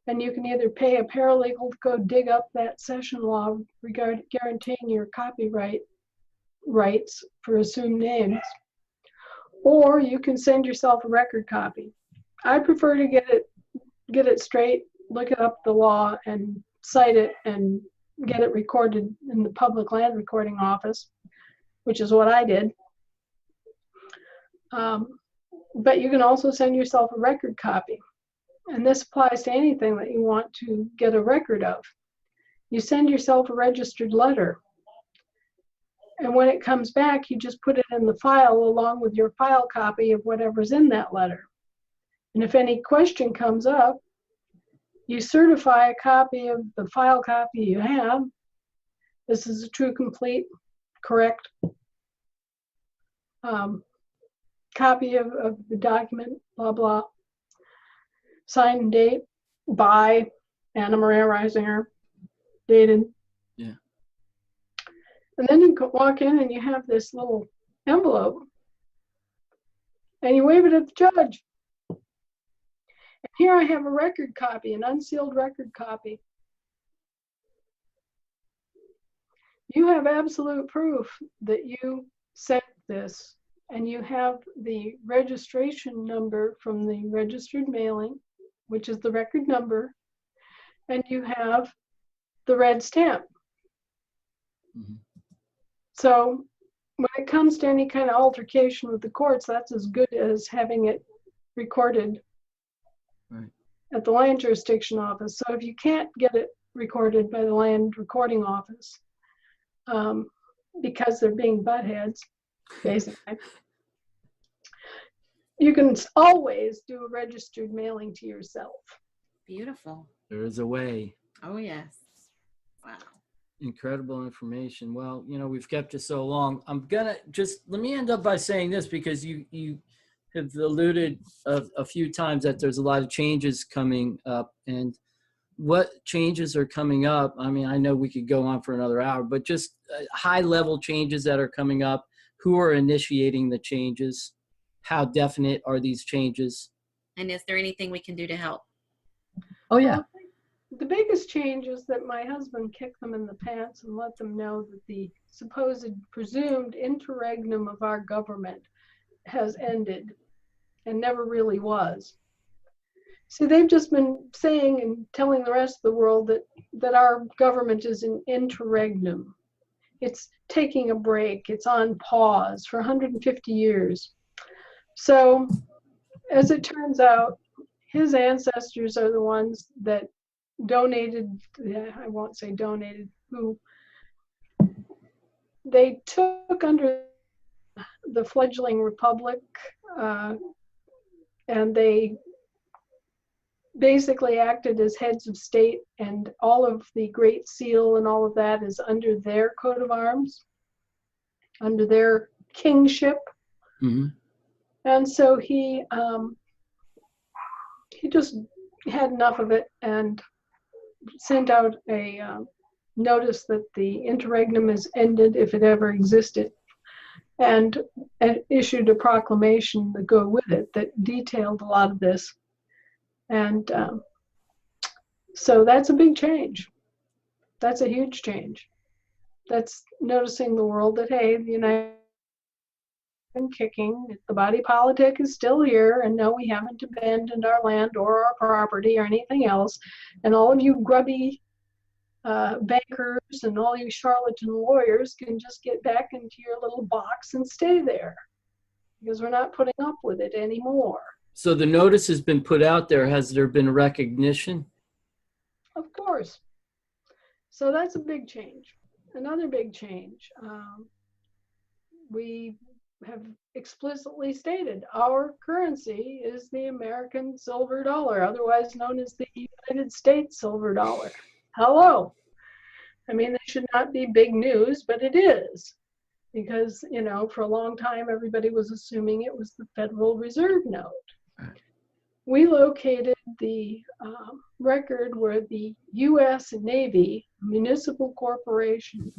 And you can either pay a paralegal to go dig up that session law guaranteeing your copyright rights for assumed names, or you can send yourself a record copy. I prefer to get it straight, look up the law and cite it and get it recorded in the public land recording office, which is what I did. But you can also send yourself a record copy. And this applies to anything that you want to get a record of. You send yourself a registered letter. And when it comes back, you just put it in the file along with your file copy of whatever's in that letter. And if any question comes up, you certify a copy of the file copy you have. This is a true, complete, correct copy of the document, blah, blah. Signed and date by Anna Maria Reisinger, dated. Yeah. And then you walk in and you have this little envelope and you wave it at the judge. And here I have a record copy, an unsealed record copy. You have absolute proof that you sent this, and you have the registration number from the registered mailing, which is the record number, and you have the red stamp. Mhm. So when it comes to any kind of altercation with the courts, that's as good as having it recorded Right. at the land jurisdiction office. So if you can't get it recorded by the land recording office, because they're being butt heads, basically, you can always do a registered mailing to yourself. Beautiful. There is a way. Oh, yes. Wow. Incredible information. Well, we've kept you so long. I'm gonna let me end up by saying this, because you have alluded a few times that there's a lot of changes coming up, and what changes are coming up. I mean, I know we could go on for another hour, but just high level changes that are coming up. Who are initiating the changes? How definite are these changes? And is there anything we can do to help? Oh yeah. Well, the biggest change is that my husband kicked them in the pants and let them know that the supposed presumed interregnum of our government has ended and never really was. See, they've just been saying and telling the rest of the world that our government is an interregnum. It's taking a break. It's on pause for 150 years. So, as it turns out, his ancestors are the ones that donated, I won't say donated, who they took under the fledgling republic, and they basically acted as heads of state, and all of the Great Seal and all of that is under their coat of arms, under their kingship. Mm-hmm. And so he just had enough of it and sent out a notice that the interregnum is ended, if it ever existed, and issued a proclamation to go with it that detailed a lot of this. And so that's a big change. That's a huge change. That's noticing the world that, hey, the United States kicking, the body politic is still here, and no, we haven't abandoned our land or our property or anything else. And all of you grubby bankers and all you charlatan lawyers can just get back into your little box and stay there, because we're not putting up with it anymore. So the notice has been put out there. Has there been recognition? Of course. So that's a big change. Another big change. We have explicitly stated our currency is the American silver dollar, otherwise known as the United States silver dollar. Hello. I mean, that should not be big news, but it is. Because, for a long time, everybody was assuming it was the Federal Reserve note. We located the record where the U.S. Navy municipal corporation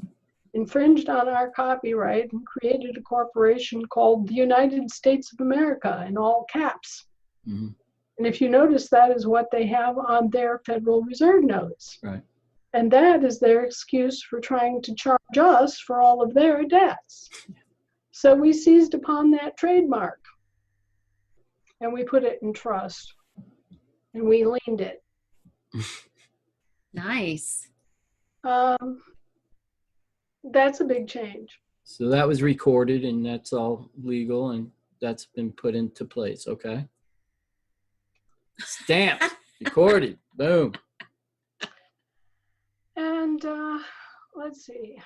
infringed on our copyright and created a corporation called the United States of America in all caps. Mm-hmm. And if you notice, that is what they have on their Federal Reserve notes. Right. And that is their excuse for trying to charge us for all of their debts. So we seized upon that trademark and we put it in trust and we liened it. Nice. That's a big change. So that was recorded and that's all legal and that's been put into place. Okay. Stamped, recorded, boom. And let's see.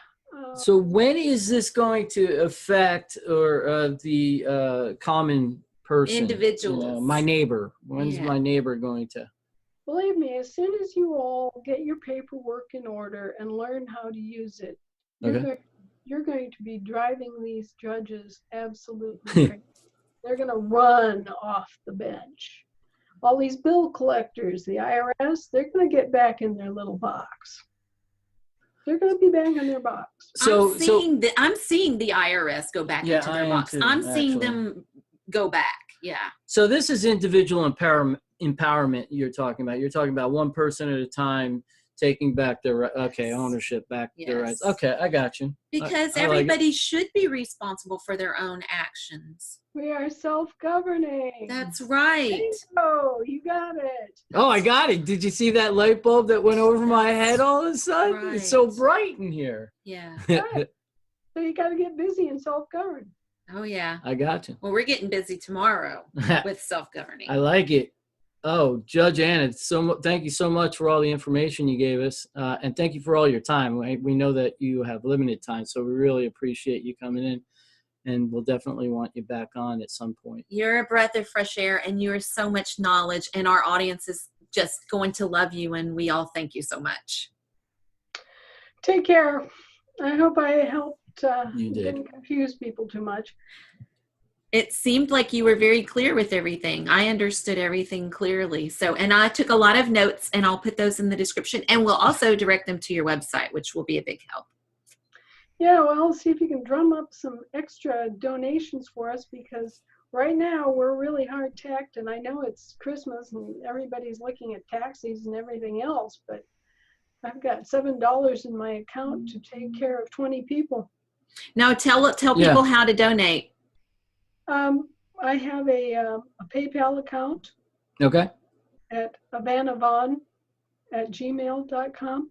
So when is this going to affect the common person? Individuals. My neighbor. When's Yeah. my neighbor going to? Believe me, as soon as you all get your paperwork in order and learn how to use it, Okay. you're going to be driving these judges absolutely crazy. They're going to run off the bench. All these bill collectors, the IRS, they're going to get back in their little box. they're going to be bang on their box. So I'm seeing the IRS go back Yeah, into I their am box. too, I'm seeing actually. them go back. Yeah. so this is individual empowerment you're talking about. You're talking about one person at a time taking back their ownership back their rights. Yes. Okay, I got you. Because I like it. everybody should be responsible for their own actions. We are self-governing. That's right. Bingo, you got it. Oh, I got it. Did you see that light bulb that went over my head all of a sudden? It's so Right. bright in here. Yeah. Right. So you got to get busy and self-govern. Oh, yeah. I got you. Well, we're getting busy tomorrow with self-governing. I like it. Oh, Judge Anna, thank you so much for all the information you gave us. And thank you for all your time. We know that you have limited time, so we really appreciate you coming in. And we'll definitely want you back on at some point. You're a breath of fresh air, and you're so much knowledge, and our audience is just going to love you, and we all thank you so much. Take care. I hope I helped. You did. Didn't confuse people too much. It seemed like you were very clear with everything. I understood everything clearly. So, and I took a lot of notes, and I'll put those in the description, and we'll also direct them to your website, which will be a big help. Yeah, well, see if you can drum up some extra donations for us, because right now we're really hard tacked, and I know it's Christmas and everybody's looking at taxis and everything else, but I've got $7 in my account to take care of 20 people. Now, tell Yeah. people how to donate. I have a PayPal account Okay. at avanavon@gmail.com.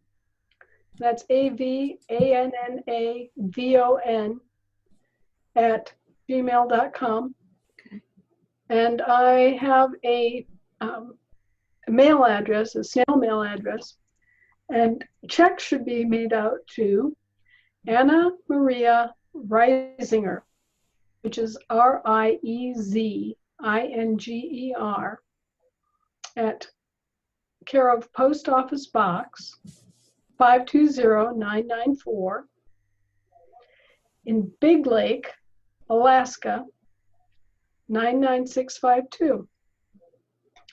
That's AVANNAVON @gmail.com. Okay. And I have a mail address, a snail mail address, and checks should be made out to Anna Maria Reisinger, which is RIEZINGER, at care of Post Office Box 520994 in Big Lake, Alaska 99652.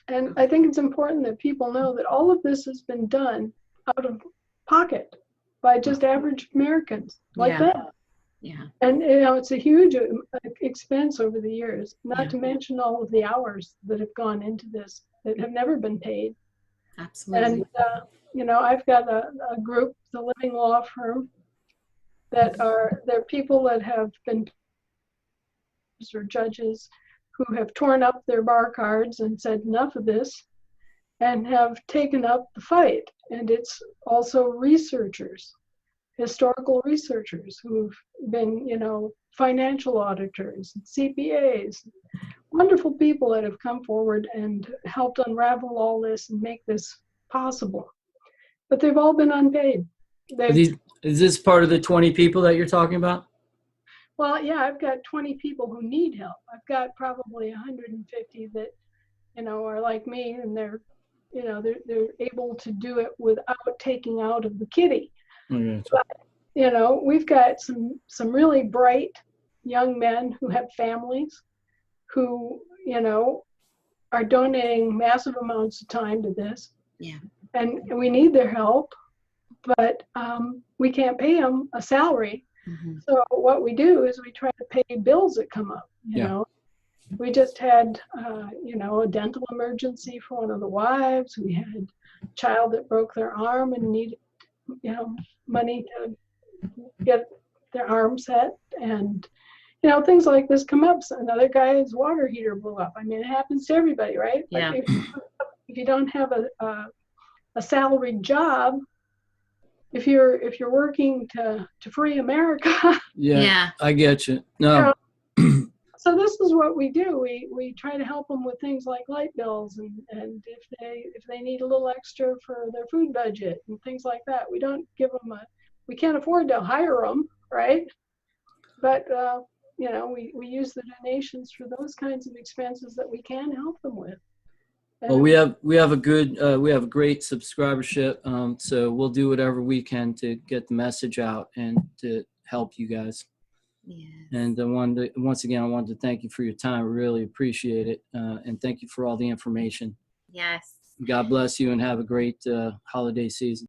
And I think it's important that people know that all of this has been done out of pocket by just average Americans like Yeah. that. Yeah. And it's a huge expense over the years, not Yeah. to mention all of the hours that have gone into this that have never been paid. Absolutely. And I've got a group, the Living Law Firm, they're people that have been or judges who have torn up their bar cards and said enough of this, and have taken up the fight. And it's also researchers, historical researchers who've been, financial auditors, CPAs, wonderful people that have come forward and helped unravel all this and make this possible. But they've all been unpaid. Is this part of the 20 people that you're talking about? Well, yeah, I've got 20 people who need help. I've got probably 150 that, are like me, and they're able to do it without taking out of the kitty. Okay. But, we've got some really bright young men who have families who, are donating massive amounts of time to this. Yeah. And we need their help, but we can't pay them a salary. Mhm. So what we do is we try to pay bills that come up, you know. We just had, a dental emergency for one of the wives. We had a child that broke their arm and needed, money to get their arm set. And, things like this come up. So another guy's water heater blew up. I mean, it happens to everybody, right? Yeah. Like if you don't have a salaried job, if you're working to free America. Yeah. I get you. No. So this is what we do. We try to help them with things like light bills, and if they need a little extra for their food budget and things like that. We don't give them we can't afford to hire them, right? But we use the donations for those kinds of expenses that we can help them with. Well, we have a great subscribership, so we'll do whatever we can to get the message out and to help you guys. Yes. And once again, I wanted to thank you for your time. I really appreciate it, and thank you for all the information. Yes. God bless you, and have a great holiday season.